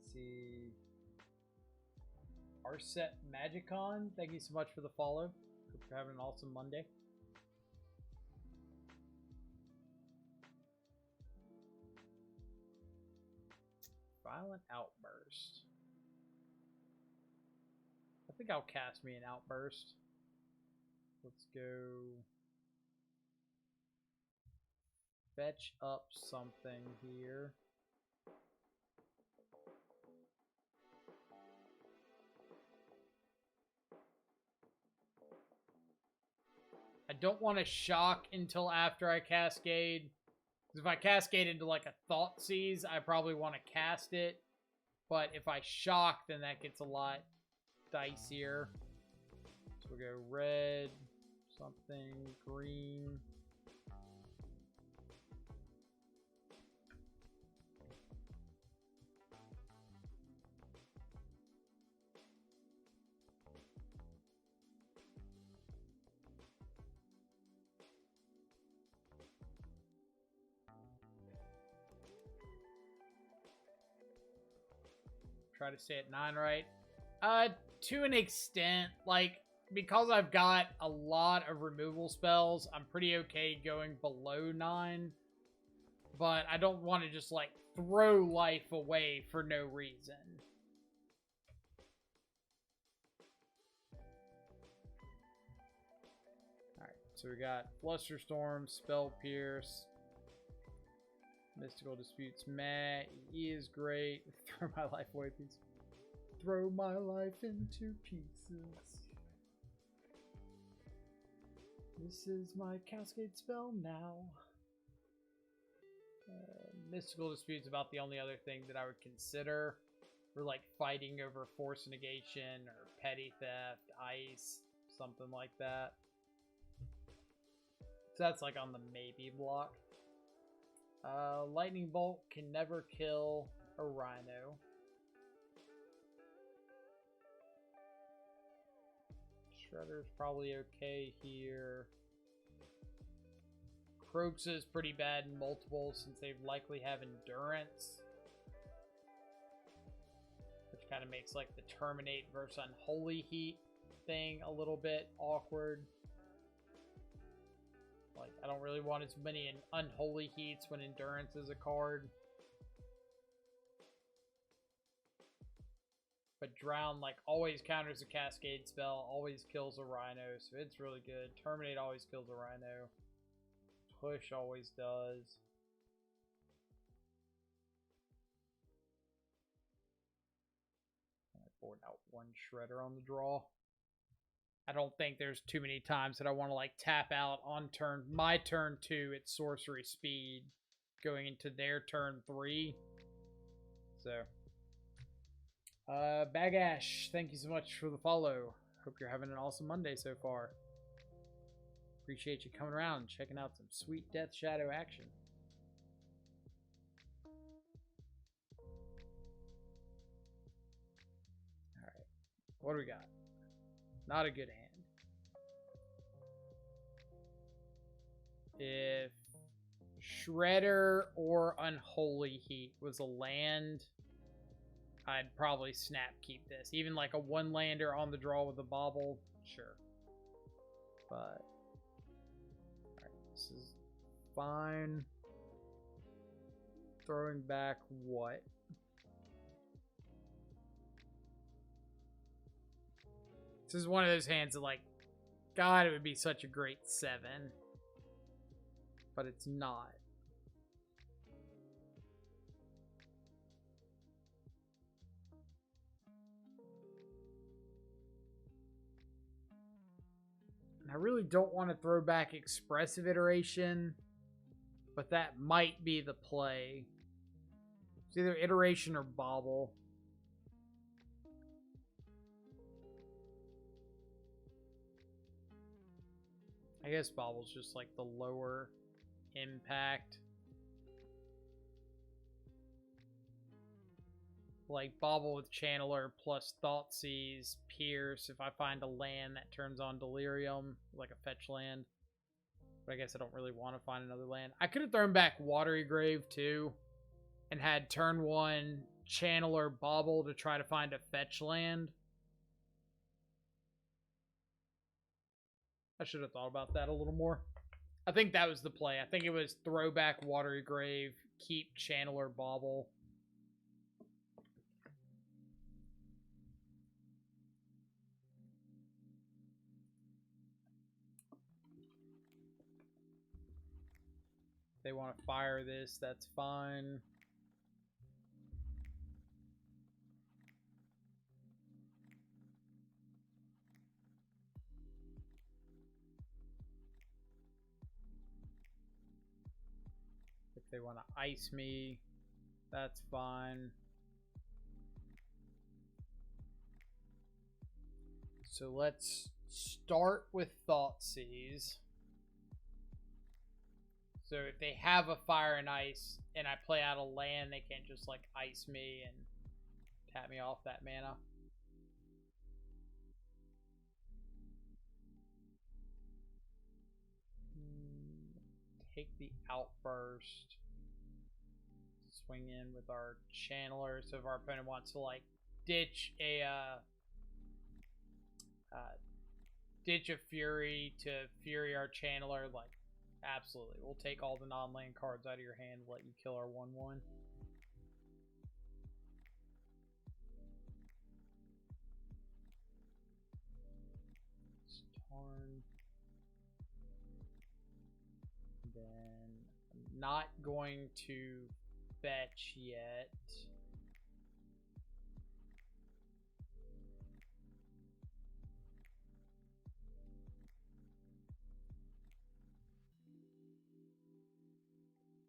Let's see. Arset Magicon, thank you so much for the follow. Hope you're having an awesome Monday. Violent Outburst. I think I'll cast me an Outburst. Let's go fetch up something here. I don't want to shock until after I Cascade. If I Cascade into like a Thoughtseize, I probably want to cast it. But if I shock, then that gets a lot dicier. So we'll go red, something, green. Try to stay at 9, right? To an extent, like, because I've got a lot of removal spells, I'm pretty okay going below 9. But I don't want to just, like, throw life away for no reason. Alright, so we got Flusterstorm, Spell Pierce, Mystical Disputes, meh, E is great. Throw my life away, please. Throw my life into pieces. This is my Cascade spell now. Mystical Dispute's about the only other thing that I would consider. For like fighting over force negation or petty theft, ice, something like that. So that's like on the maybe block. Lightning Bolt can never kill a Rhino. Shredder's probably okay here. Croaks is pretty bad in multiple since they likely have endurance. Which kind of makes like the Terminate versus Unholy Heat thing a little bit awkward. Like, I don't really want as many Unholy Heats when Endurance is a card. But Drown, like, always counters a Cascade spell, always kills a Rhino, so it's really good. Terminate always kills a Rhino. Push always does. I board out one Shredder on the draw. I don't think there's too many times that I want to like tap out on my turn 2 at sorcery speed going into their turn 3. So Bagash, thank you so much for the follow. Hope you're having an awesome Monday so far. Appreciate you coming around and checking out some sweet Death Shadow action. Alright. What do we got? Not a good hand. If Shredder or Unholy Heat was a land, I'd probably snap keep this. Even like a one lander on the draw with a bobble, sure. But alright, this is fine. Throwing back what? This is one of those hands that, like, God, it would be such a great 7. But it's not. And I really don't want to throw back Expressive Iteration, but that might be the play. It's either Iteration or Bobble. I guess Bobble's just like the lower impact. Like Bobble with Channeler plus Thoughtseize, Pierce. If I find a land that turns on Delirium, like a fetch land. But I guess I don't really want to find another land. I could have thrown back Watery Grave too. And had turn 1 Channeler Bobble to try to find a fetch land. I should have thought about that a little more. I think that was the play. I think it was throwback Watery Grave, keep Channeler Bobble. If they want to fire this, that's fine. If they want to ice me, that's fine. So let's start with Thoughtseize. So if they have a fire and ice and I play out a land, they can't just like ice me and tap me off that mana. Take the Outburst. Swing in with our Channeler. So if our opponent wants to like ditch a Fury to Fury our Channeler, like absolutely. We'll take all the non-land cards out of your hand and let you kill our 1/1. Tarn. Then I'm not going to fetch yet.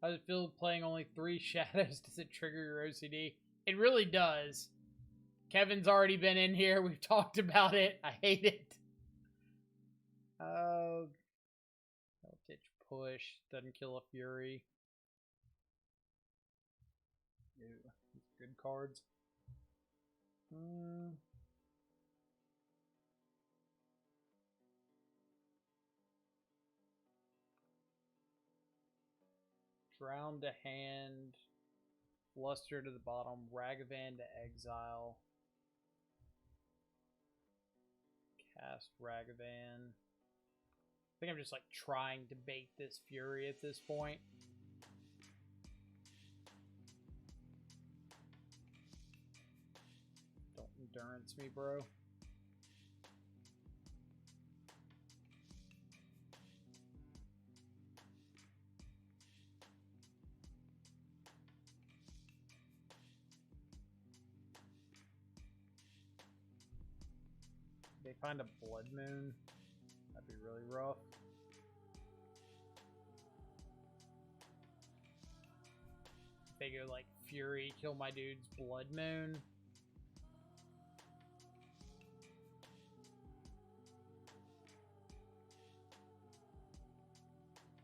How does it feel playing only 3 shadows? Does it trigger your OCD? It really does. Kevin's already been in here. We've talked about it. I hate it. Voltage push. Doesn't kill a Fury. Ew, these are good cards. Drown to hand. Luster to the bottom. Ragavan to exile. Cast Ragavan. I think I'm just like trying to bait this Fury at this point. Don't endurance me, bro. They find a Blood Moon. That'd be really rough. If they go like Fury, kill my dude's Blood Moon.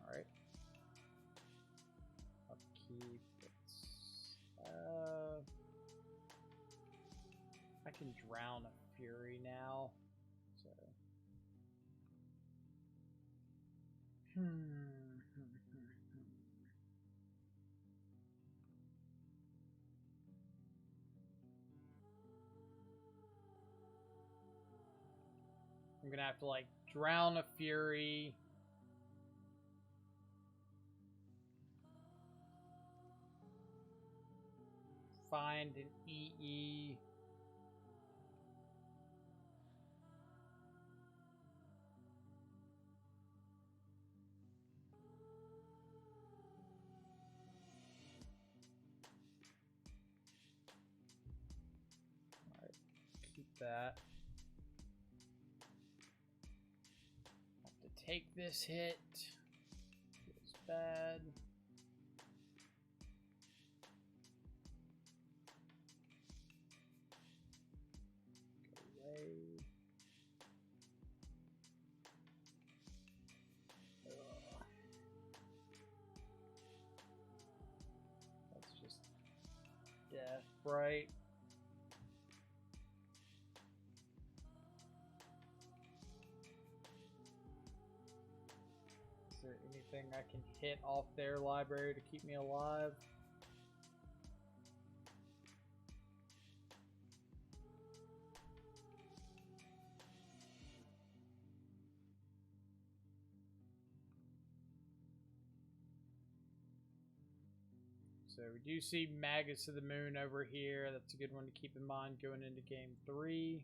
Alright. Upkeep. I can drown a Fury now. So. I'm gonna have to like drown a Fury. Find an EE. Alright, keep that. Have to take this hit. Feels bad. That's just death, right? Is there anything I can hit off their library to keep me alive? So we do see Magus of the Moon over here. That's a good one to keep in mind going into game 3.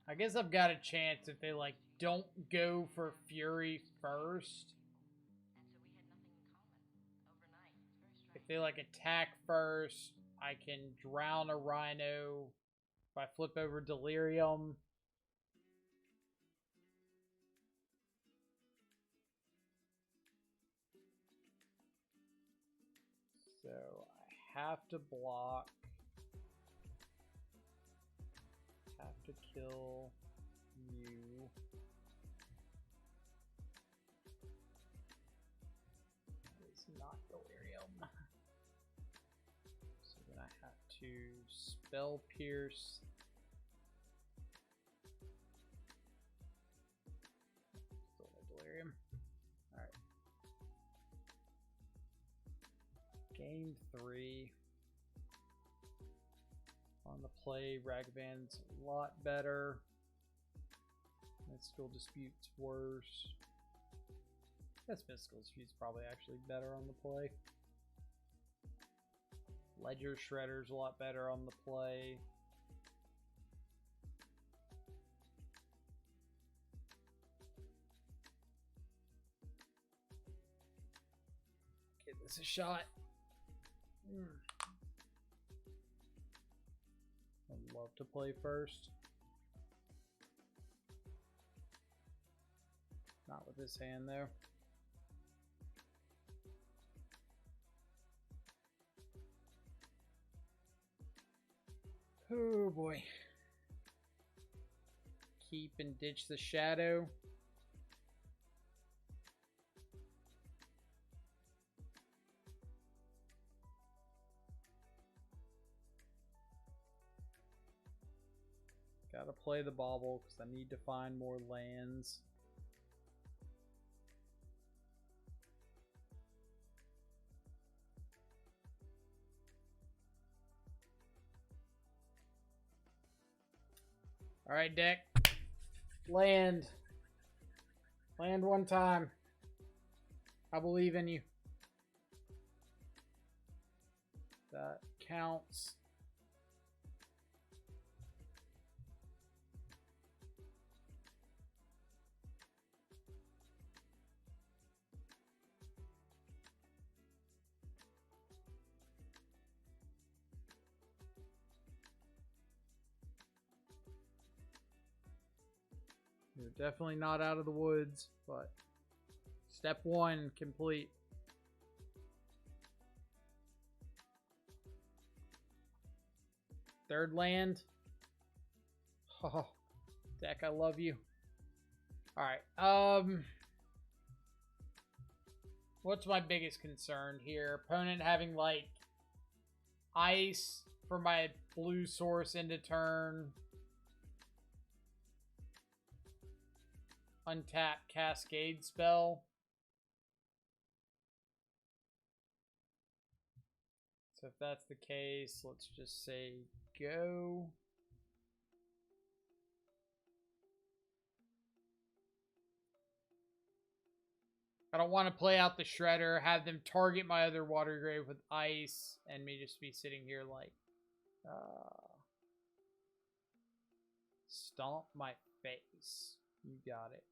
I guess I've got a chance if they like don't go for Fury first. If they like attack first, I can drown a Rhino. If I flip over Delirium. So I have to block. Have to kill you. It's not Delirium. So then I have to Spell Pierce. Still no Delirium. Alright. Game 3. On the play, Ragavan's a lot better. Mystical Dispute's worse. I guess Mystical Dispute's probably actually better on the play. Ledger Shredder's a lot better on the play. Give this a shot. I'd love to play first. Not with this hand, though. Oh, boy. Keep and ditch the shadow. Gotta play the bauble because I need to find more lands. Alright, deck. Land. Land one time. I believe in you. That counts. You're definitely not out of the woods, but step one complete. Third land. Oh, deck, I love you. Alright, what's my biggest concern here? Opponent having, like, ice for my blue source into turn. Untap Cascade spell. So if that's the case, let's just say go. I don't want to play out the Shredder, have them target my other water grave with ice, and me just be sitting here like, stomp my face. You got it.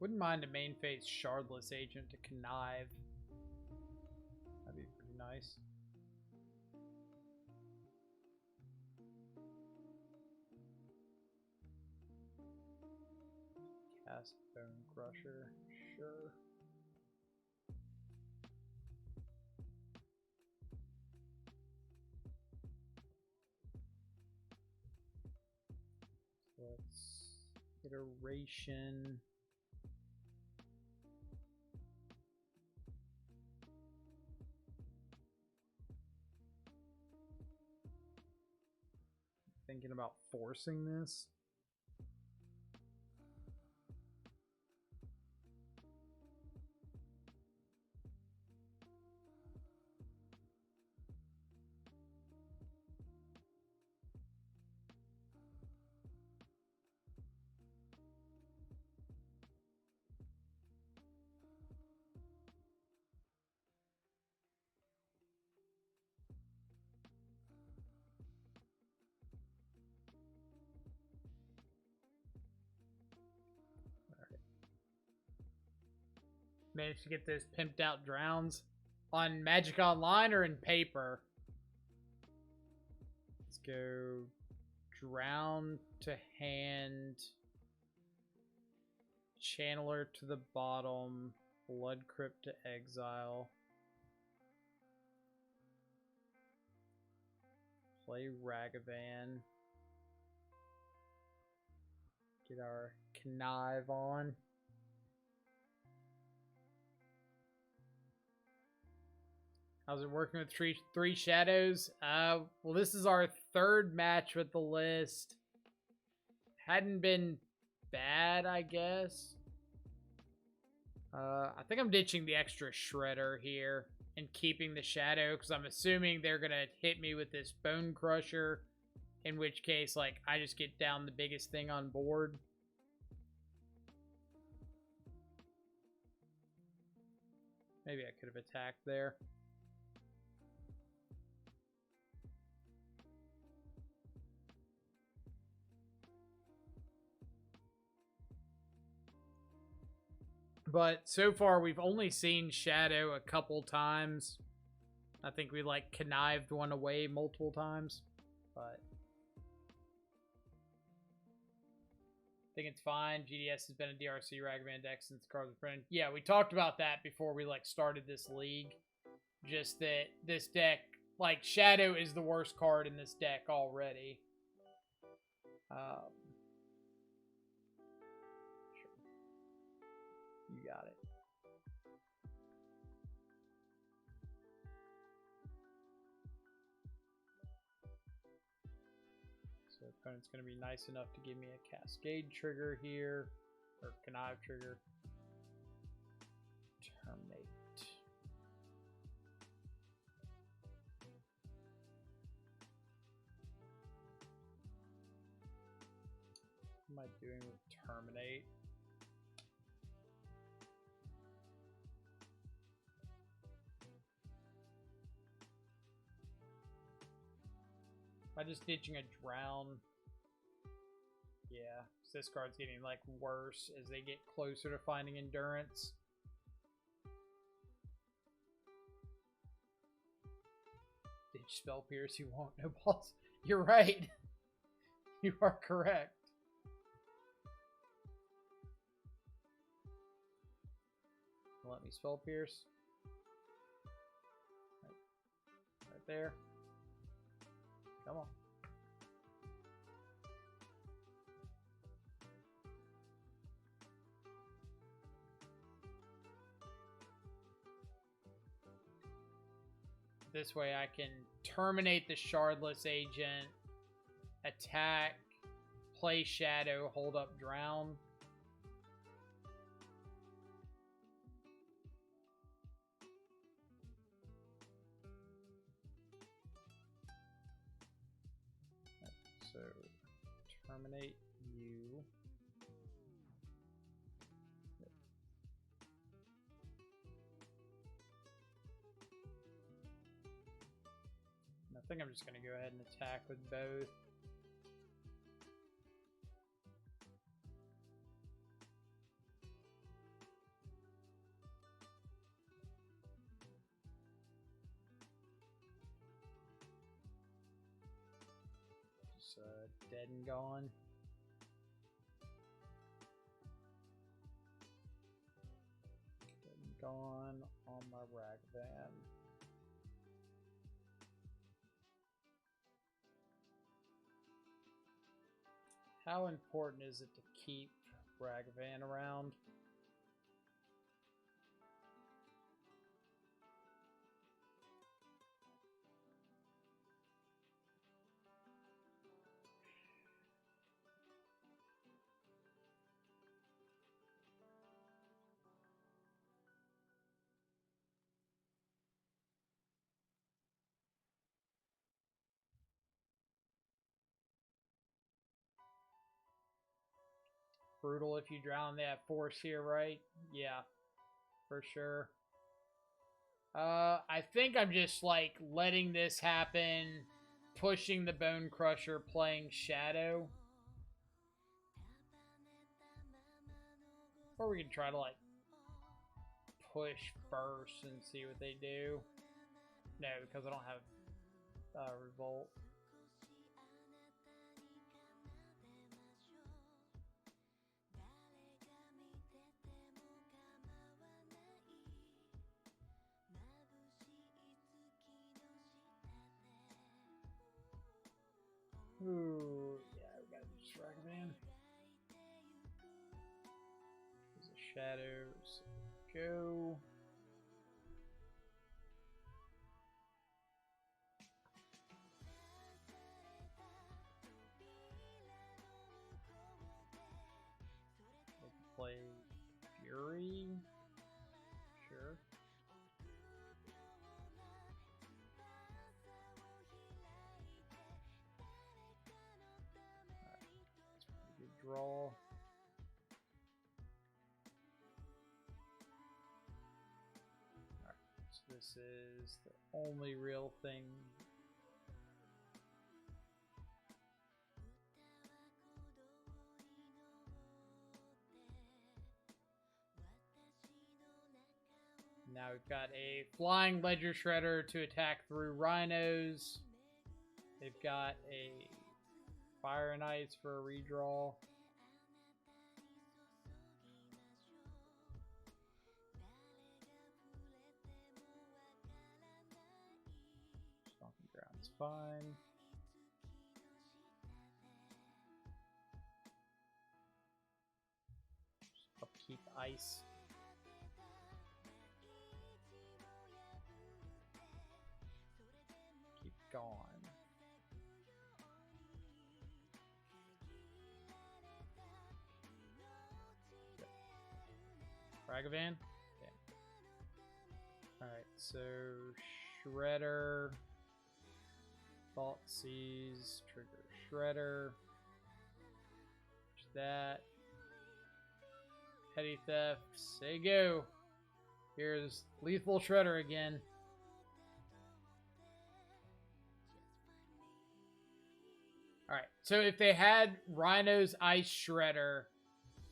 Wouldn't mind a main phase Shardless Agent to connive. That'd be pretty nice. Cast Bone Crusher, sure. Let's iteration. Thinking about forcing this. Managed to get those pimped out drowns on Magic Online or in paper. Let's go drown to hand, channeler to the bottom, blood crypt to exile. Play Ragavan. Get our connive on. How's it working with three shadows? Well, this is our third match with the list. Hadn't been bad, I guess. I think I'm ditching the extra shredder here and keeping the shadow because I'm assuming they're gonna hit me with this bone crusher. In which case, like, I just get down the biggest thing on board. Maybe I could have attacked there. But so far, we've only seen Shadow a couple times. I think we, like, connived one away multiple times. But I think it's fine. GDS has been a DRC Ragavan deck since the cards were printed. Yeah, we talked about that before we, like, started this league. Just that this deck, like, Shadow is the worst card in this deck already. Sure. You got it. So opponent's going to be nice enough to give me a Cascade trigger here, or Connive trigger. Terminate. What am I doing with terminate? Am I just ditching a drown? Yeah, so this card's getting like worse as they get closer to finding endurance. Ditch spell pierce, you won't no balls. You're right. You are correct. Let me spell pierce. Right there. Come on. This way I can terminate the Shardless agent, attack, play Shadow, hold up Drown. So, terminate you. I think I'm just going to go ahead and attack with both. Just dead and gone. Dead and gone on my Ragavan. How important is it to keep Ragavan around? Brutal if you drown that force here, right? Yeah, for sure. I think I'm just like letting this happen, pushing the Bone Crusher, playing Shadow. Or we can try to like push first and see what they do. No, because I don't have Revolt. Ooh, yeah, we gotta just Ragavan. There's a Shadows. Go. We'll play Fury. Sure. Draw. Alright, so this is the only real thing. we've got a flying ledger shredder to attack through Rhinos. They've got a fire and ice for a redraw. Stomping ground's fine. Just upkeep ice. Keep going. Ragavan? Okay. Alright, so Shredder. Thought Seize. Trigger Shredder. There's that. Petty Theft. Say go. Here's Lethal Shredder again. Alright, so if they had Rhino's Ice Shredder,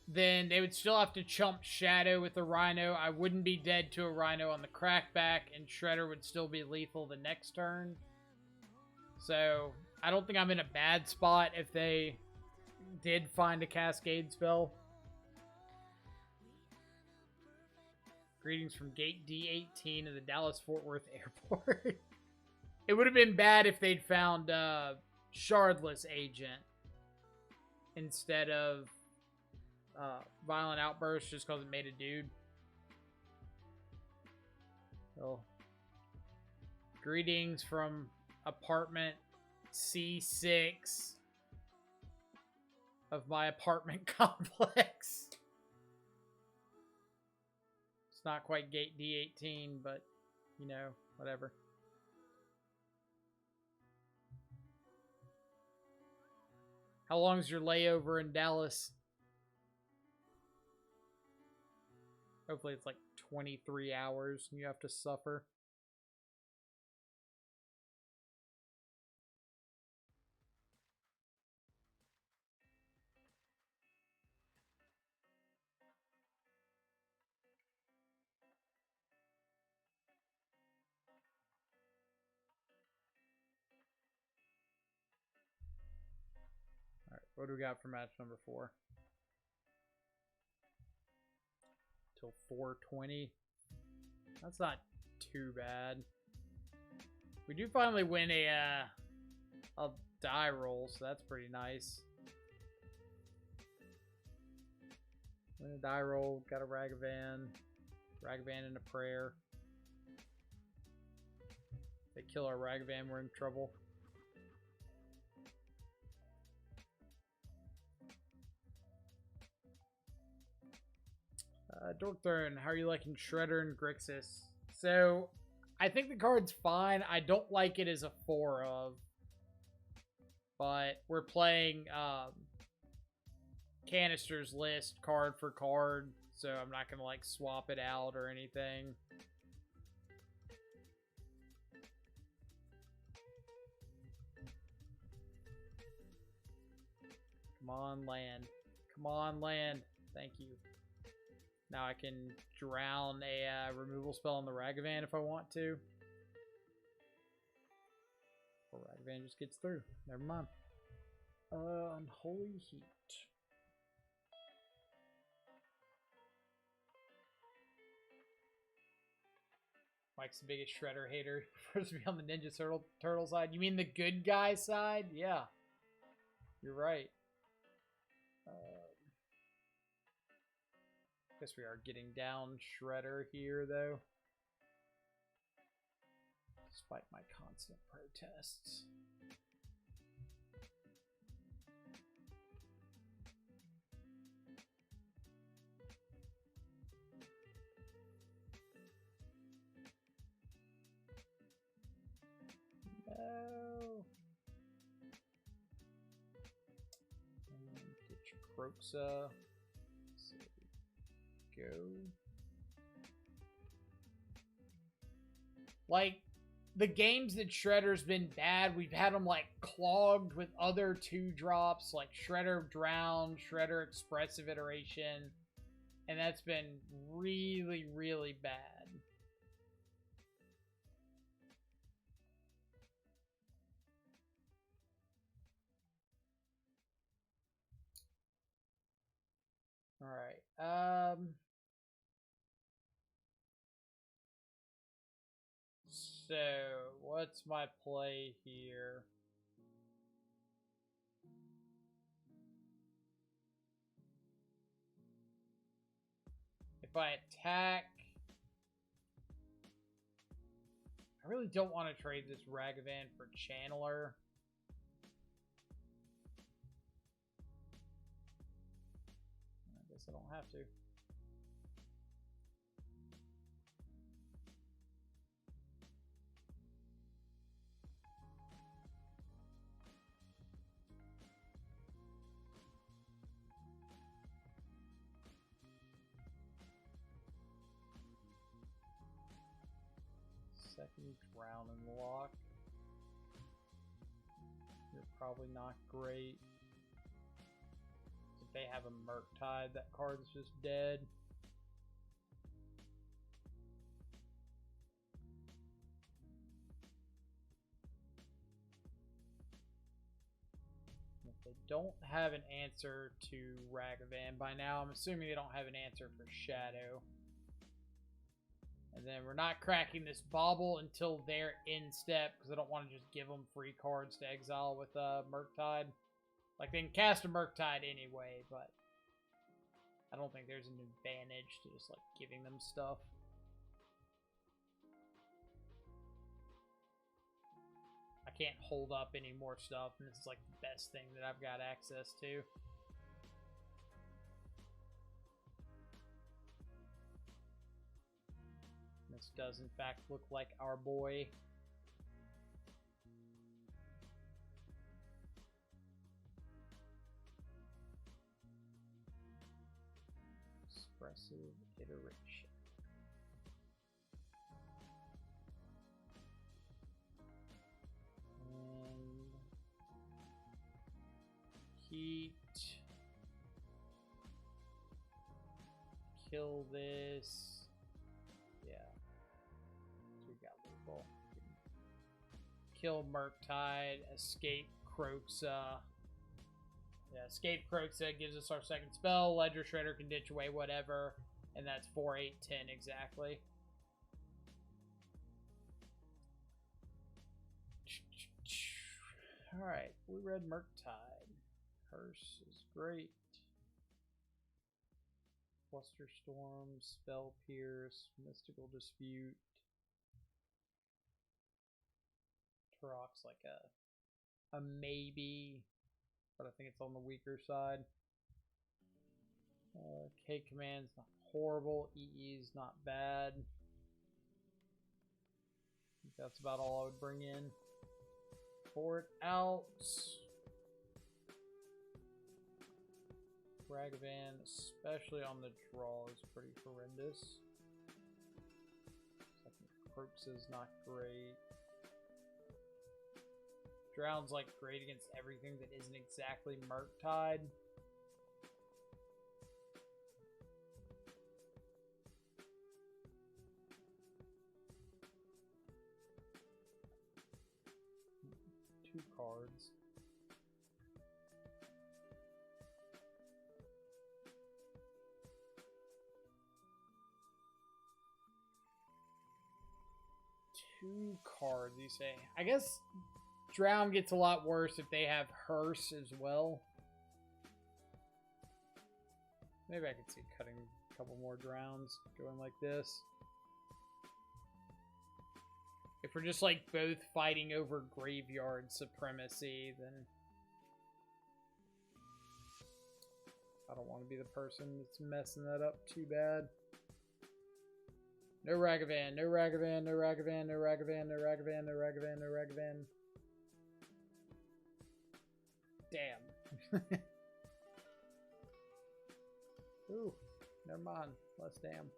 then they would still have to chump Shadow with the Rhino. I wouldn't be dead to a Rhino on the crackback, and Shredder would still be lethal the next turn. So, I don't think I'm in a bad spot if they did find a Cascade spell. Greetings from Gate D18 of the Dallas-Fort Worth Airport. It would have been bad if they'd found Shardless Agent instead of Violent Outburst just because it made a dude. So, greetings from apartment C6 of my apartment complex. It's not quite Gate D18, but, you know, whatever. How long's your layover in Dallas? Hopefully it's like 23 hours and you have to suffer. Alright, what do we got for match number 4? Till 4:20. That's not too bad. We do finally win a die roll, so that's pretty nice. Win a die roll, got a Ragavan. Ragavan and a prayer. If they kill our Ragavan, we're in trouble. Dorkthrone, how are you liking Shredder and Grixis? So, I think the card's fine. I don't like it as a 4 of. But we're playing Kanister's list card for card. So I'm not going to like swap it out or anything. Come on, land. Come on, land. Thank you. Now I can drown a removal spell on the Ragavan if I want to. Or Ragavan just gets through. Never mind. Unholy Heat. Mike's the biggest Shredder hater. Prefers to be on the Ninja Turtle side. You mean the good guy side? Yeah. You're right. Guess we are getting down Shredder here, though. Despite my constant protests. No. And get your Croxa. Go. Like, the games that Shredder's been bad, we've had them, like, clogged with other 2-drops, like Shredder Drown, Shredder Expressive Iteration, and that's been really, really bad. Alright, so, what's my play here? If I attack, I really don't want to trade this Ragavan for Channeler. I guess I don't have to. Second drown and lock. You're probably not great. If they have a Murktide, that card's just dead. If they don't have an answer to Ragavan by now, I'm assuming they don't have an answer for Shadow. And then we're not cracking this Bauble until they're in step, because I don't want to just give them free cards to exile with Murktide. Like, they can cast a Murktide anyway, but I don't think there's an advantage to just, like, giving them stuff. I can't hold up any more stuff, and this is, like, the best thing that I've got access to. This does, in fact, look like our boy. Expressive iteration. And heat. Kill this. Yeah. So we got lethal. Kill Murktide. Escape Croxa. Yeah, Escape Croxa gives us our second spell. Ledger Shredder can ditch away whatever. And that's 4, 8, 10 exactly. Alright, Blue Red Murktide. Hearse is great. Flusterstorm, Spell Pierce, Mystical Dispute. Turok's like a maybe, but I think it's on the weaker side. K Command's not horrible. EE's not bad. I think that's about all I would bring in. Pour it out. Ragavan, especially on the draw, is pretty horrendous. Second Croxa's not great. Drown's like great against everything that isn't exactly Murktide. Two cards. Two cards, you say? I guess Drown gets a lot worse if they have Hearse as well. Maybe I could see cutting a couple more Drowns going like this. If we're just like both fighting over graveyard supremacy, then I don't want to be the person that's messing that up too bad. No Ragavan, no Ragavan, no Ragavan, no Ragavan, no Ragavan, no Ragavan, no Ragavan. Damn. Ooh, never mind. Less damn.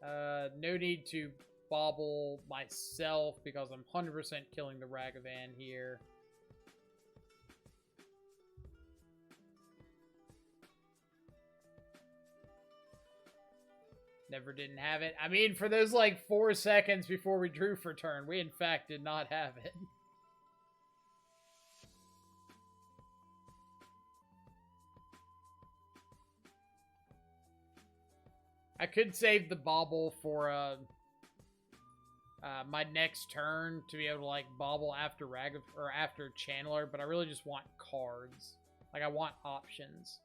Alright, no need to bobble myself because I'm 100% killing the Ragavan here. Never didn't have it. I mean, for those like 4 seconds before we drew for turn, we in fact did not have it. I could save the bauble for my next turn to be able to like bauble after or after Chandler, but I really just want cards. Like I want options.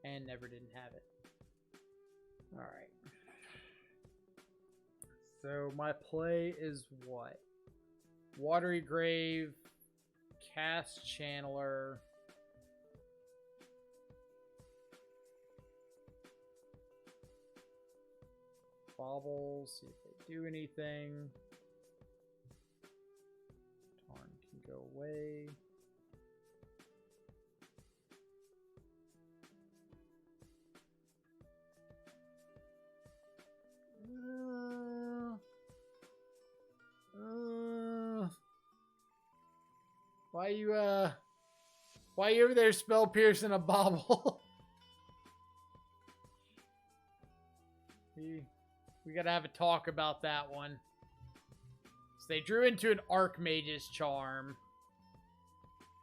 And never didn't have it. Alright. So my play is what? Watery Grave, Cast Channeler. Baubles, see if they do anything. Tarn can go away. Why you over there spell piercing a bauble? We gotta have a talk about that one. So they drew into an Archmage's Charm.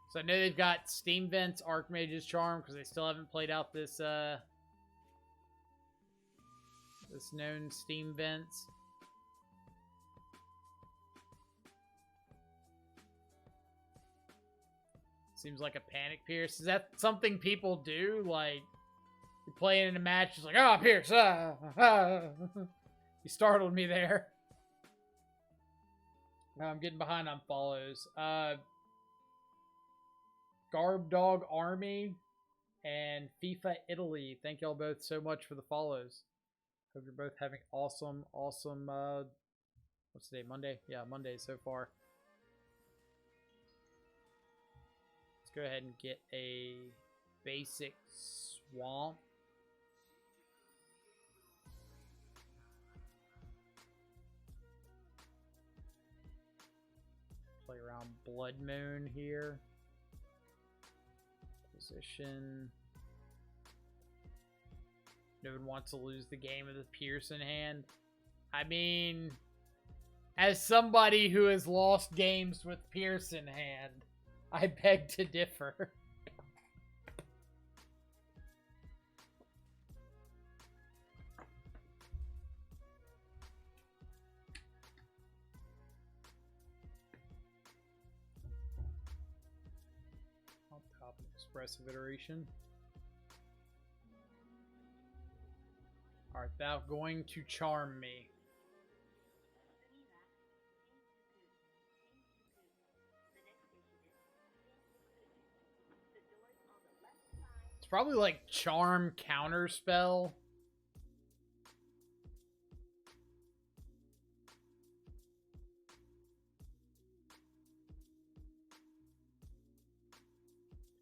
So I know they've got Steam Vent's Archmage's Charm because they still haven't played out this this known Steam Vents. Seems like a Panic Pierce. Is that something people do? Like, you're playing in a match, it's like, ah, Pierce, You startled me there. I'm getting behind on follows. Garb Dog Army and FIFA Italy. Thank y'all both so much for the follows. Hope you're both having awesome, what's today, Monday? Yeah, Monday so far. Let's go ahead and get a basic swamp. Play around Blood Moon here. Position. No one wants to lose the game with a Pierce in hand. I mean, as somebody who has lost games with Pierce in hand, I beg to differ. On top of expressive iteration. Art thou going to charm me? It's probably like charm counterspell.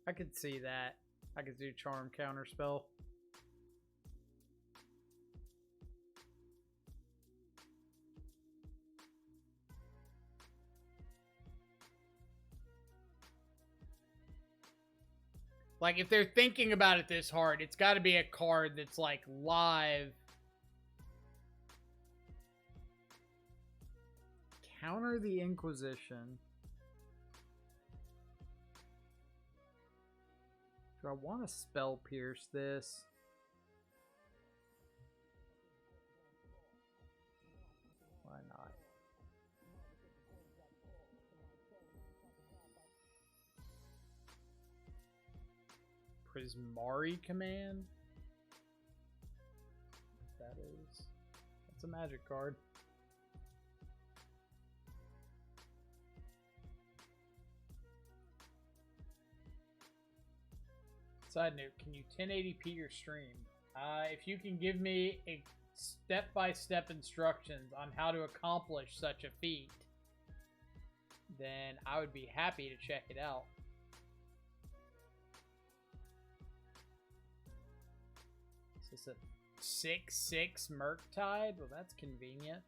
I could see that. I could do charm counterspell. Like, if they're thinking about it this hard, it's got to be a card that's, like, live. Counter the Inquisition. Do I want to spell pierce this? Why not? Prismari Command? That is. That's a magic card. Side note, can you 1080p your stream? If you can give me a step-by-step instructions on how to accomplish such a feat, then I would be happy to check it out. Is this a 6/6 Murktide? Well, that's convenient.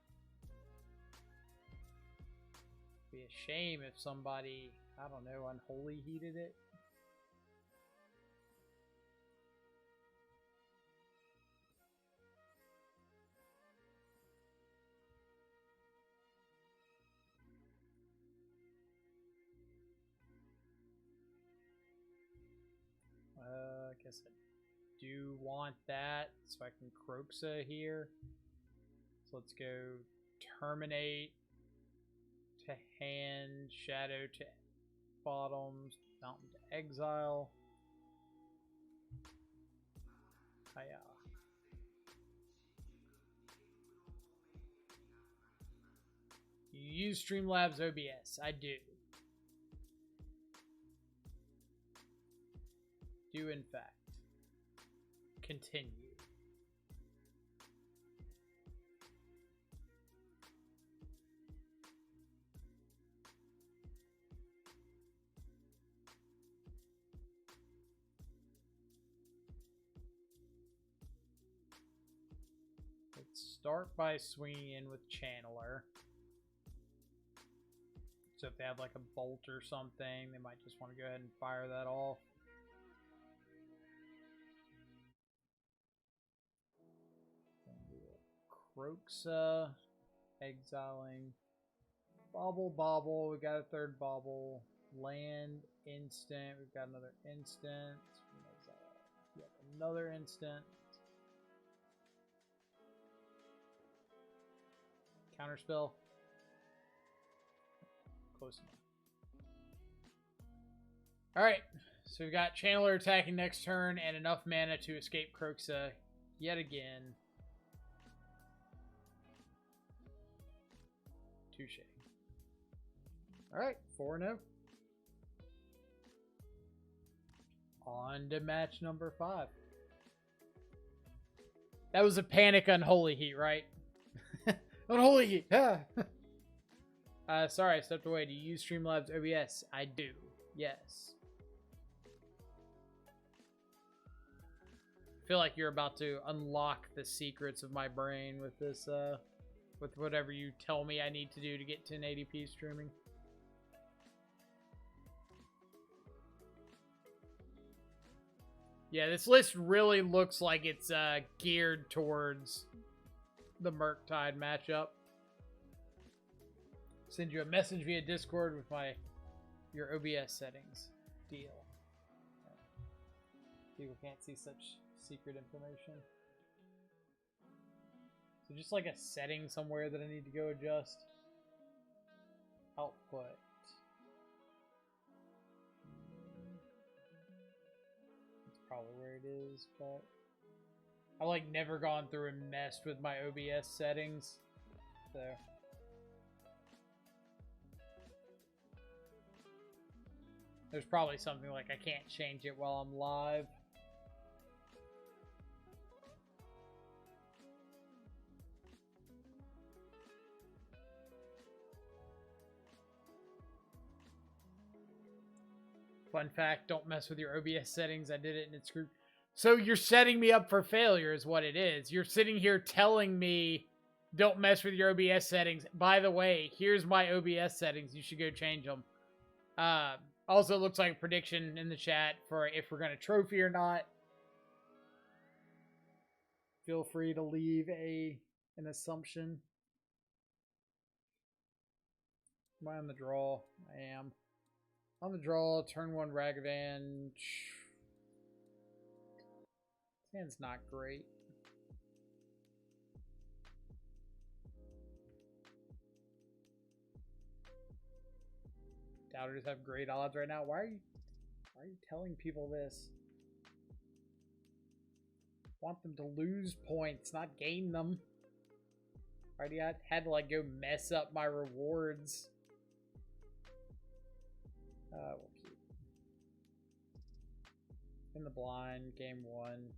Be a shame if somebody, I don't know, unholy heated it. guess I do want that, so I can Croxa here. So let's go terminate to hand, shadow to bottoms, mountain to exile. Hiya. You use Streamlabs OBS. I do. Do in fact. Continue. Let's start by swinging in with Channeler. So if they have like a bolt or something, they might just want to go ahead and fire that off. Croxa, exiling, bobble, we got a third bobble, land, instant, we've got another instant, yep, another instant, counterspell, close enough. Alright, so we've got Channeler attacking next turn and enough mana to escape Croxa yet again. Touche. Alright, 4-0. On to match number 5. That was a panic unholy heat, right? Unholy heat! Ah. Sorry, I stepped away. Do you use Streamlabs OBS? I do. Yes. I feel like you're about to unlock the secrets of my brain with this, with whatever you tell me I need to do to get 1080p streaming. Yeah, this list really looks like it's geared towards the Murktide matchup. Send you a message via Discord with your OBS settings. Deal. People can't see such secret information. So just like a setting somewhere that I need to go adjust. Output. That's probably where it is, but I've like never gone through and messed with my OBS settings. So there's probably something like I can't change it while I'm live. Fun fact, don't mess with your OBS settings. I did it and it's screwed. So you're setting me up for failure is what it is. You're sitting here telling me don't mess with your OBS settings. By the way, here's my OBS settings. You should go change them. Also, it looks like a prediction in the chat for if we're going to trophy or not. Feel free to leave an assumption. Am I on the draw? I am. On the draw, turn 1 Ragavan. This hand's not great. Doubters have great odds right now. Why are you telling people this? I want them to lose points, not gain them. Already I had to like go mess up my rewards. We'll keep in the blind, game 1.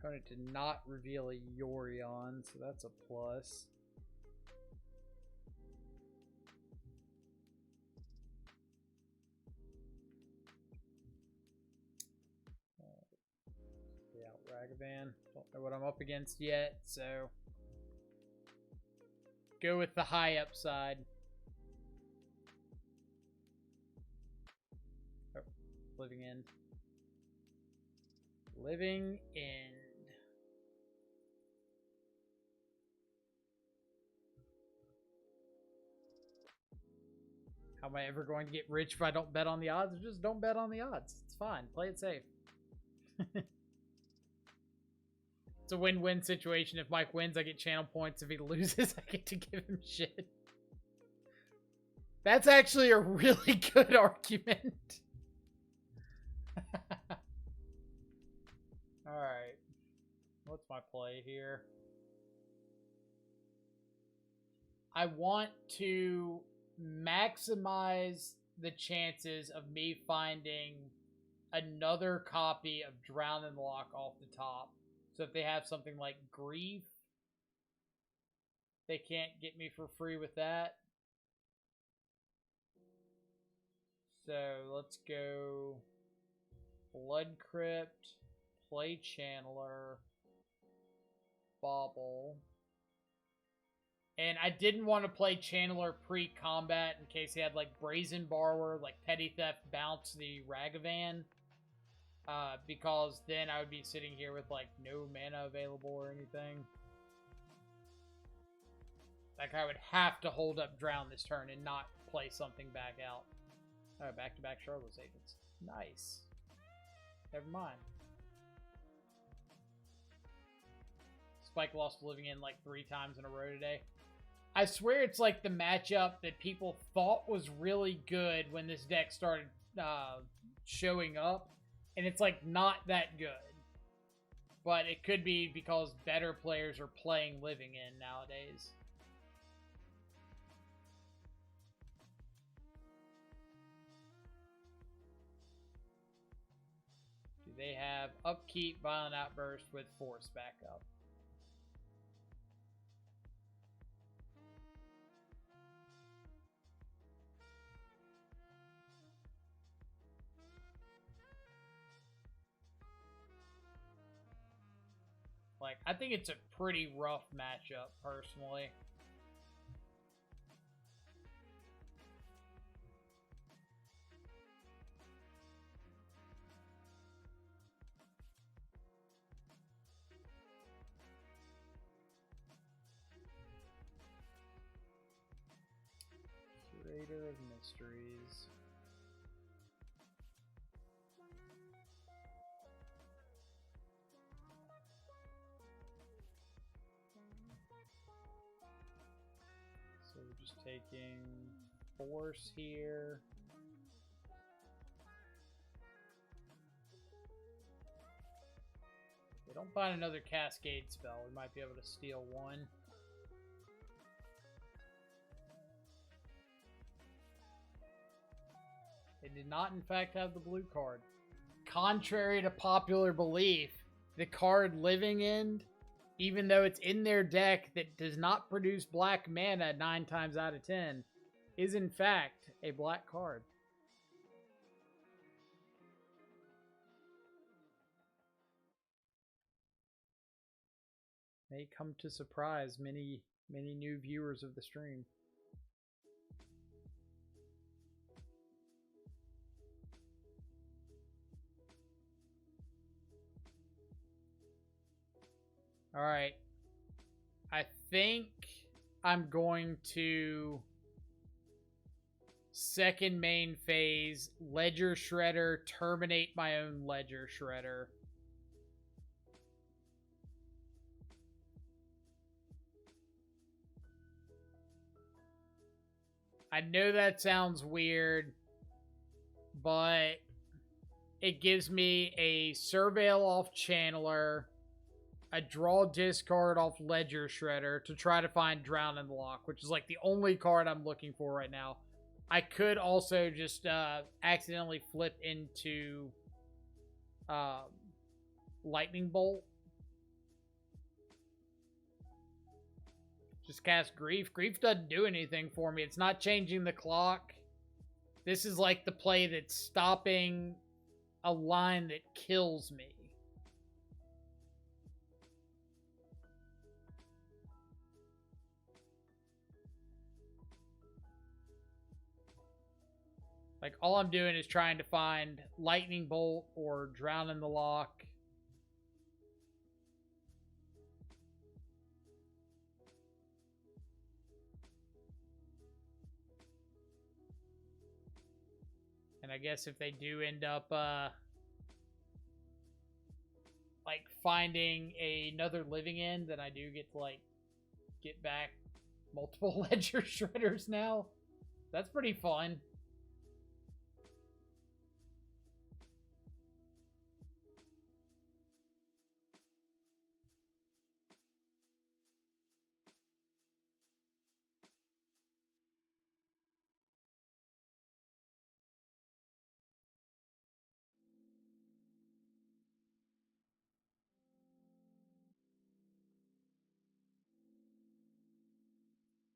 Going to not reveal a Yorion, so that's a plus. Ragavan. Don't know what I'm up against yet, so go with the high upside. Oh, living end. Living end. How am I ever going to get rich if I don't bet on the odds? Just don't bet on the odds. It's fine. Play it safe. It's a win-win situation. If Mike wins, I get channel points. If he loses, I get to give him shit. That's actually a really good argument. Alright. What's my play here? I want to maximize the chances of me finding another copy of Drown in the Loch off the top. So if they have something like Grief, they can't get me for free with that. So let's go Blood Crypt, play Channeler, Bauble. And I didn't want to play Channeler pre-combat in case he had like Brazen Borrower, like Petty Theft, bounce the Ragavan. Because then I would be sitting here with like no mana available or anything. Like I would have to hold up Drown this turn and not play something back out. Oh, back-to-back Charlotte's Agents. Nice. Never mind. Spike lost Living In like 3 times in a row today. I swear it's like the matchup that people thought was really good when this deck started showing up. And it's like not that good. But it could be because better players are playing Living In nowadays. Do they have Upkeep, Violent Outburst with Force backup? Like, I think it's a pretty rough matchup, personally. Curator of Mysteries. So we're just taking Force here. If they don't find another Cascade spell, we might be able to steal one. They did not, in fact, have the blue card. Contrary to popular belief, the card Living In, even though it's in their deck that does not produce black mana 9 times out of 10, is in fact a black card. May come to surprise many new viewers of the stream. All right. I think I'm going to second main phase, Ledger Shredder, terminate my own Ledger Shredder. I know that sounds weird, but it gives me a Surveil off Channeler, a draw discard off Ledger Shredder to try to find Drown in the Loch, which is like the only card I'm looking for right now. I could also just accidentally flip into Lightning Bolt. Just cast Grief. Grief doesn't do anything for me. It's not changing the clock. This is like the play that's stopping a line that kills me. Like, all I'm doing is trying to find Lightning Bolt or Drown in the Loch. And I guess if they do end up, like, finding another living end, then I do get to, like, get back multiple ledger shredders now. That's pretty fun.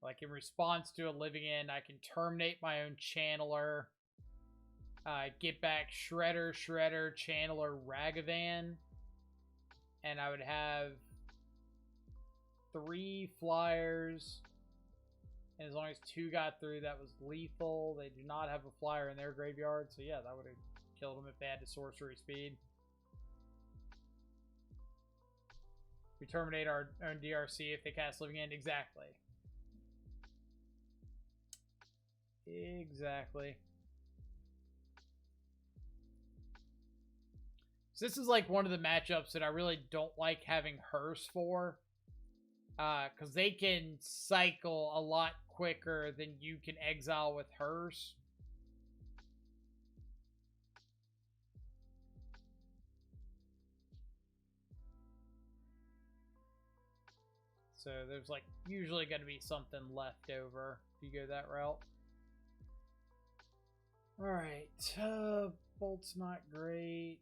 Like, in response to a living end, I can terminate my own channeler, get back Shredder, Channeler, Ragavan, and I would have 3 flyers, and as long as 2 got through, that was lethal. They do not have a flyer in their graveyard, so yeah, that would have killed them if they had the sorcery speed. We terminate our own DRC if they cast living end. Exactly. Exactly. So this is like one of the matchups that I really don't like having Hearse for. Because they can cycle a lot quicker than you can exile with Hearse. So there's like usually going to be something left over if you go that route. Alright, Bolt's not great.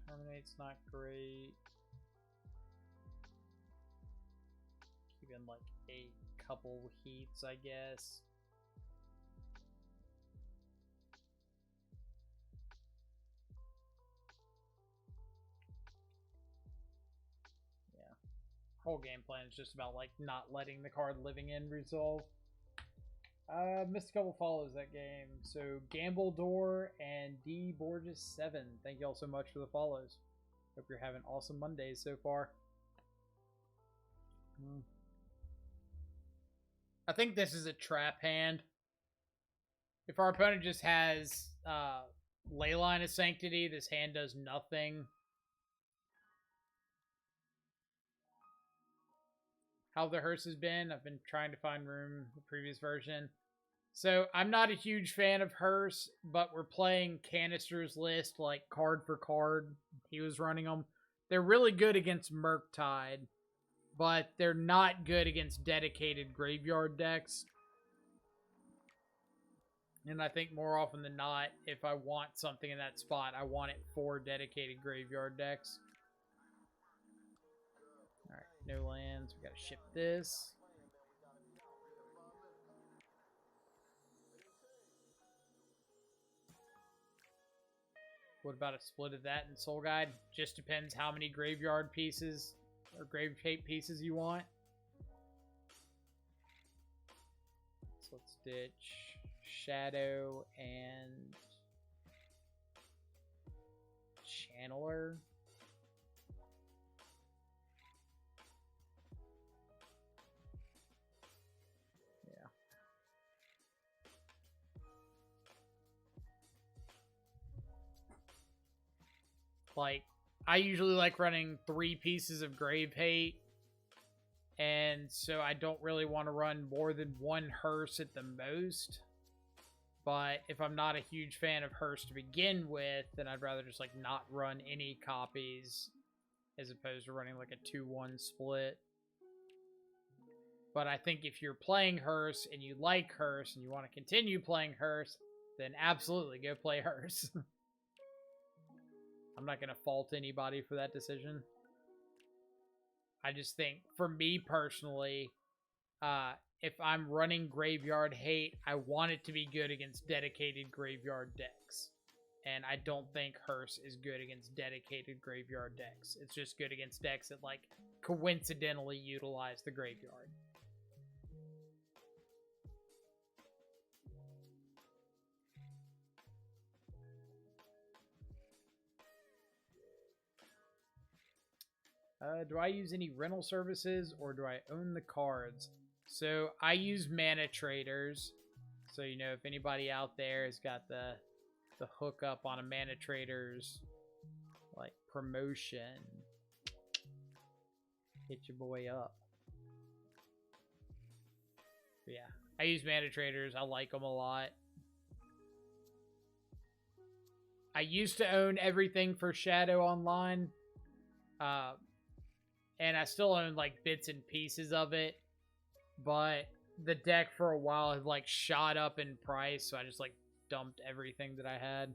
Terminate's not great. Even like a couple heats, I guess. Yeah. Whole game plan is just about like not letting the card living in resolve. Missed a couple follows that game. So Gambledore and D Borges 7. Thank you all so much for the follows. Hope you're having awesome Mondays so far. I think this is a trap hand. If our opponent just has Leyline of Sanctity, this hand does nothing. How the Hearse has been. I've been trying to find room the previous version. So I'm not a huge fan of Hearse, but we're playing Kanister's list like card for card. He was running them. They're really good against Murktide, but they're not good against dedicated graveyard decks. And I think more often than not, if I want something in that spot, I want it for dedicated graveyard decks. Alright, no lands. We gotta ship this. What about a split of that in Soul Guide? Just depends how many graveyard pieces or grave tape pieces you want. So let's ditch Shadow and Channeler. Yeah. Like, I usually like running 3 pieces of Grave Hate, and so I don't really want to run more than 1 Hearse at the most. But if I'm not a huge fan of Hearse to begin with, then I'd rather just like not run any copies as opposed to running like a 2-1 split. But I think if you're playing Hearse and you like Hearse and you want to continue playing Hearse, then absolutely go play Hearse. I'm not going to fault anybody for that decision. I just think, for me personally, if I'm running Graveyard Hate, I want it to be good against dedicated graveyard decks. And I don't think Hearse is good against dedicated graveyard decks. It's just good against decks that, like, coincidentally utilize the graveyard. Do I use any rental services or do I own the cards? So I use Mana Traders. So, you know, if anybody out there has got the the hookup on a Mana Trader's like promotion. Hit your boy up. But yeah, I use Mana Traders. I like them a lot. I used to own everything for Shadow Online. And I still own like bits and pieces of it. But the deck for a while had like shot up in price, so I just like dumped everything that I had.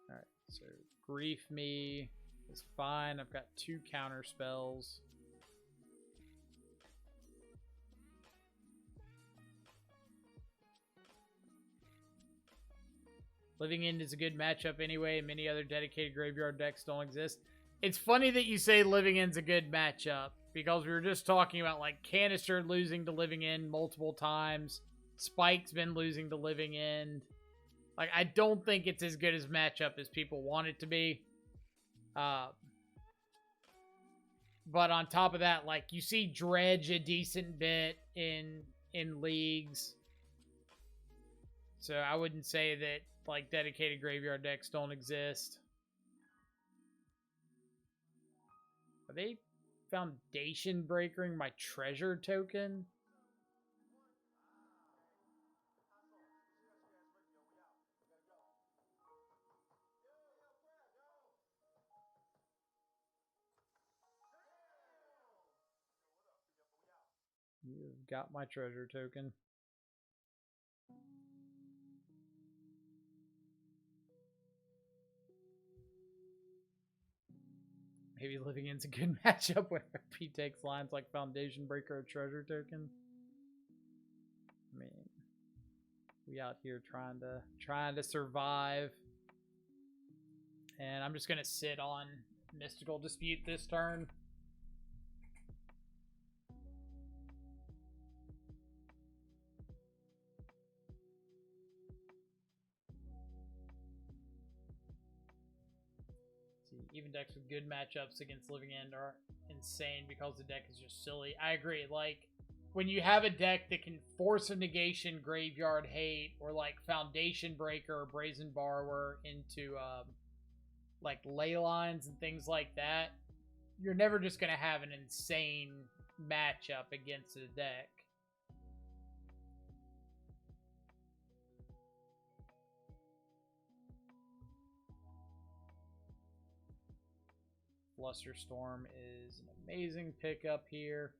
Alright, so Grief Me is fine. I've got 2 counter spells. Living End is a good matchup anyway. Many other dedicated graveyard decks don't exist. It's funny that you say Living End's a good matchup, because we were just talking about like Kanister losing to Living End multiple times. Spike's been losing to Living End. Like, I don't think it's as good as matchup as people want it to be. But on top of that, like, you see Dredge a decent bit in leagues. So I wouldn't say that like dedicated graveyard decks don't exist. Are they Foundation Breakering my treasure token? You've got my treasure token. Maybe Living End's a good matchup where he takes lines like Foundation Breaker or Treasure Token. I mean, we out here trying to survive. And I'm just gonna sit on Mystical Dispute this turn. Even decks with good matchups against Living End are insane because the deck is just silly. I agree. Like, when you have a deck that can force a negation Graveyard Hate or like Foundation Breaker or Brazen Borrower into like ley lines and things like that, you're never just going to have an insane matchup against a deck. Flusterstorm is an amazing pickup here.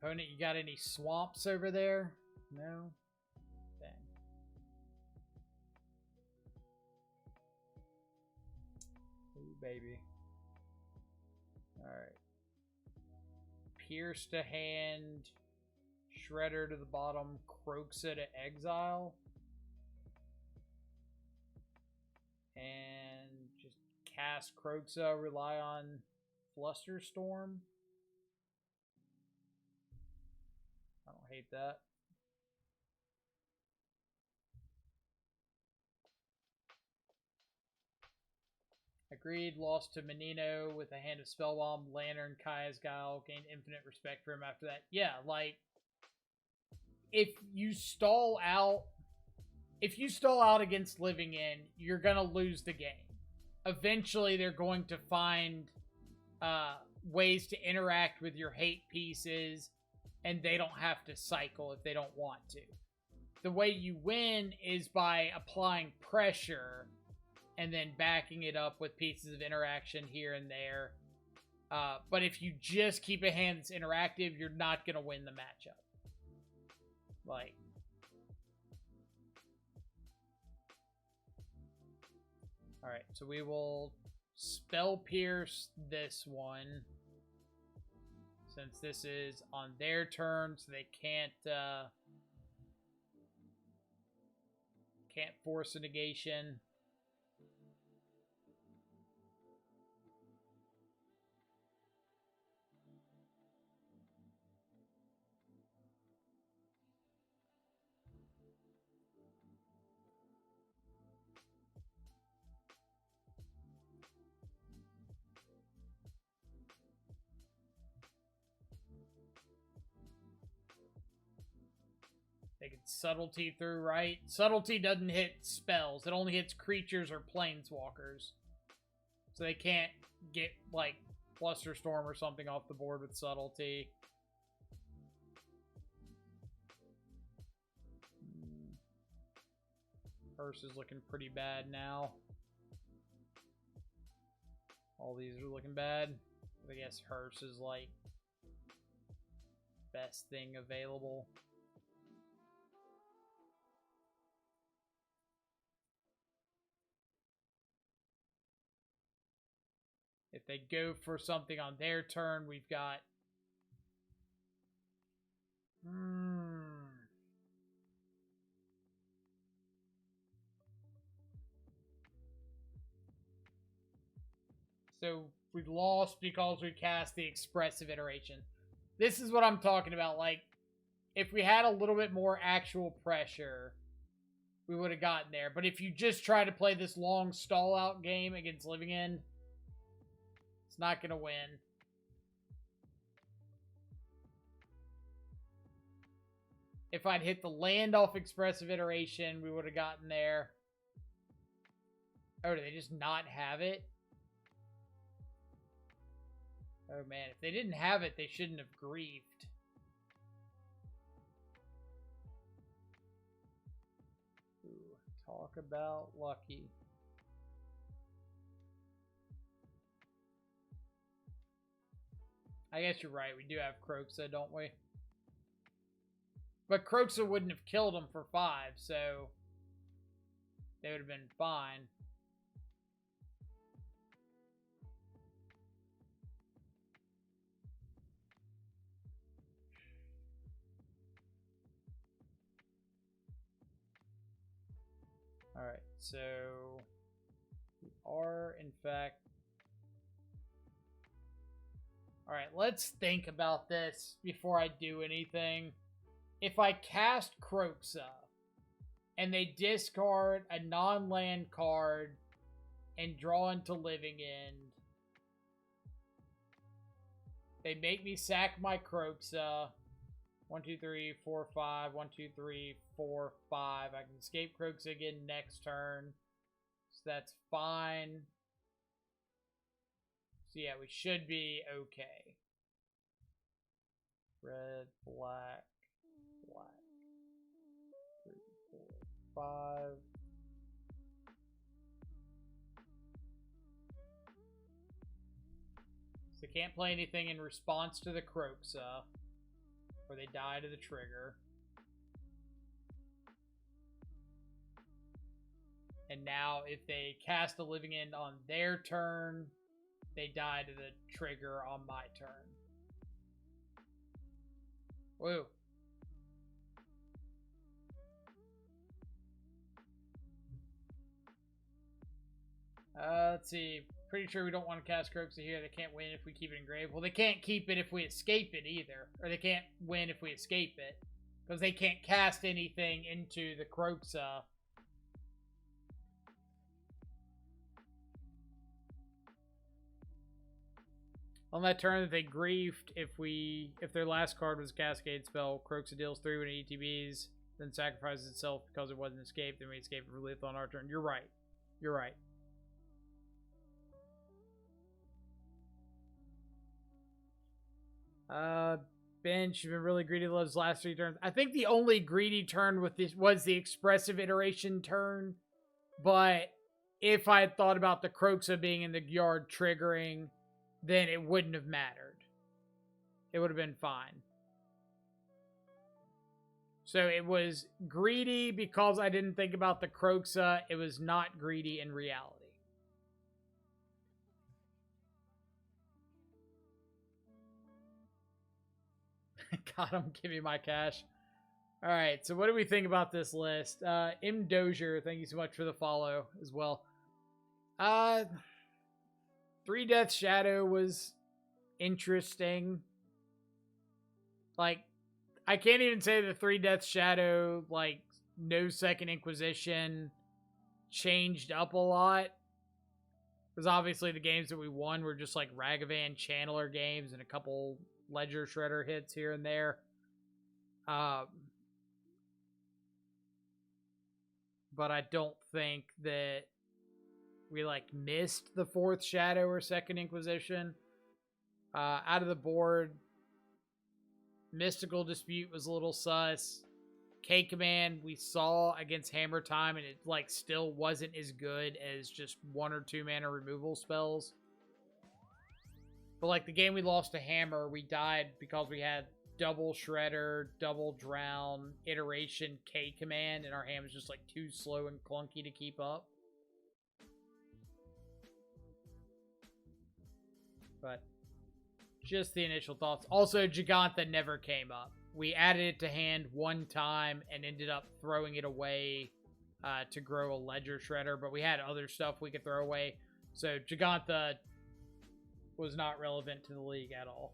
Opponent, you got any swamps over there? No? Dang. Ooh, baby. Alright. Pierce to hand. Shredder to the bottom, Croxa to exile. And just cast Croxa, rely on Flusterstorm. I don't hate that. Agreed, lost to Menino with a hand of Spellbomb, Lantern, Kaya's Guile, gained infinite respect for him after that. Yeah, like, if you stall out against Living End, you're gonna lose the game. Eventually, they're going to find ways to interact with your hate pieces, and they don't have to cycle if they don't want to. The way you win is by applying pressure and then backing it up with pieces of interaction here and there. But if you just keep a hand that's interactive, you're not gonna win the matchup. Like, alright, so we will Spell Pierce this one, since this is on their turn, so they can't force a negation. They can subtlety through, right? Subtlety doesn't hit spells. It only hits creatures or planeswalkers. So they can't get, like, Flusterstorm or something off the board with subtlety. Hearse is looking pretty bad now. All these are looking bad. I guess Hearse is, like, best thing available. If they go for something on their turn, we've got... So we lost because we cast the expressive iteration. This is what I'm talking about. Like, if we had a little bit more actual pressure, we would have gotten there. But if you just try to play this long stall-out game against Living End, it's not going to win. If I'd hit the land off expressive iteration, we would have gotten there. Oh, do they just not have it? Oh, man. If they didn't have it, they shouldn't have grieved. Ooh, talk about lucky. I guess you're right. We do have Kroxa, don't we? But Kroxa wouldn't have killed him for 5, so they would have been fine. Alright, so we are, in fact... Alright, let's think about this before I do anything. If I cast Kroxa, and they discard a non-land card and draw into Living End, they make me sack my Kroxa. 1, 2, 3, 4, 5. 1, 2, 3, 4, 5. I can escape Kroxa again next turn. So that's fine. So yeah, we should be okay. Red, black, black. 3, 4, 5. So they can't play anything in response to the Kroxa, or they die to the trigger. And now, if they cast a Living End on their turn, they die to the trigger on my turn. Woo. Let's see. Pretty sure we don't want to cast Kroxa here. They can't win if we keep it engraved. Well, they can't keep it if we escape it either. Or they can't win if we escape it. Because they can't cast anything into the Kroxa. On that turn that they griefed, if their last card was Cascade spell, Kroxa deals 3 when it ETBs, then sacrifices itself because it wasn't escaped, then we escape it for lethal on our turn. You're right. You're right. Bench, you've been really greedy those last 3 turns. I think the only greedy turn with this was the expressive iteration turn. But if I had thought about the Kroxa being in the yard triggering, then it wouldn't have mattered. It would have been fine. So it was greedy because I didn't think about the Kroxa. It was not greedy in reality. Got him. Give me my cash. All right. So what do we think about this list? M. Dozier, thank you so much for the follow as well. 3 Death Shadow was interesting. Like, I can't even say the 3 Death Shadow, like, no Second Inquisition changed up a lot. Because obviously the games that we won were just like Ragavan Channeler games and a couple Ledger Shredder hits here and there. but I don't think that we like missed the 4th Shadow or 2nd Inquisition. Out of the board, Mystical Dispute was a little sus. K-Command we saw against Hammertime, and it like still wasn't as good as just 1 or 2 mana removal spells. But like the game we lost to Hammer, we died because we had double Shredder, double Drown, Iteration, K-Command, and our hand was just like too slow and clunky to keep up. But just the initial thoughts. Also, Gigantha never came up. We added it to hand one time and ended up throwing it away to grow a Ledger Shredder, but we had other stuff we could throw away. So Gigantha was not relevant to the league at all.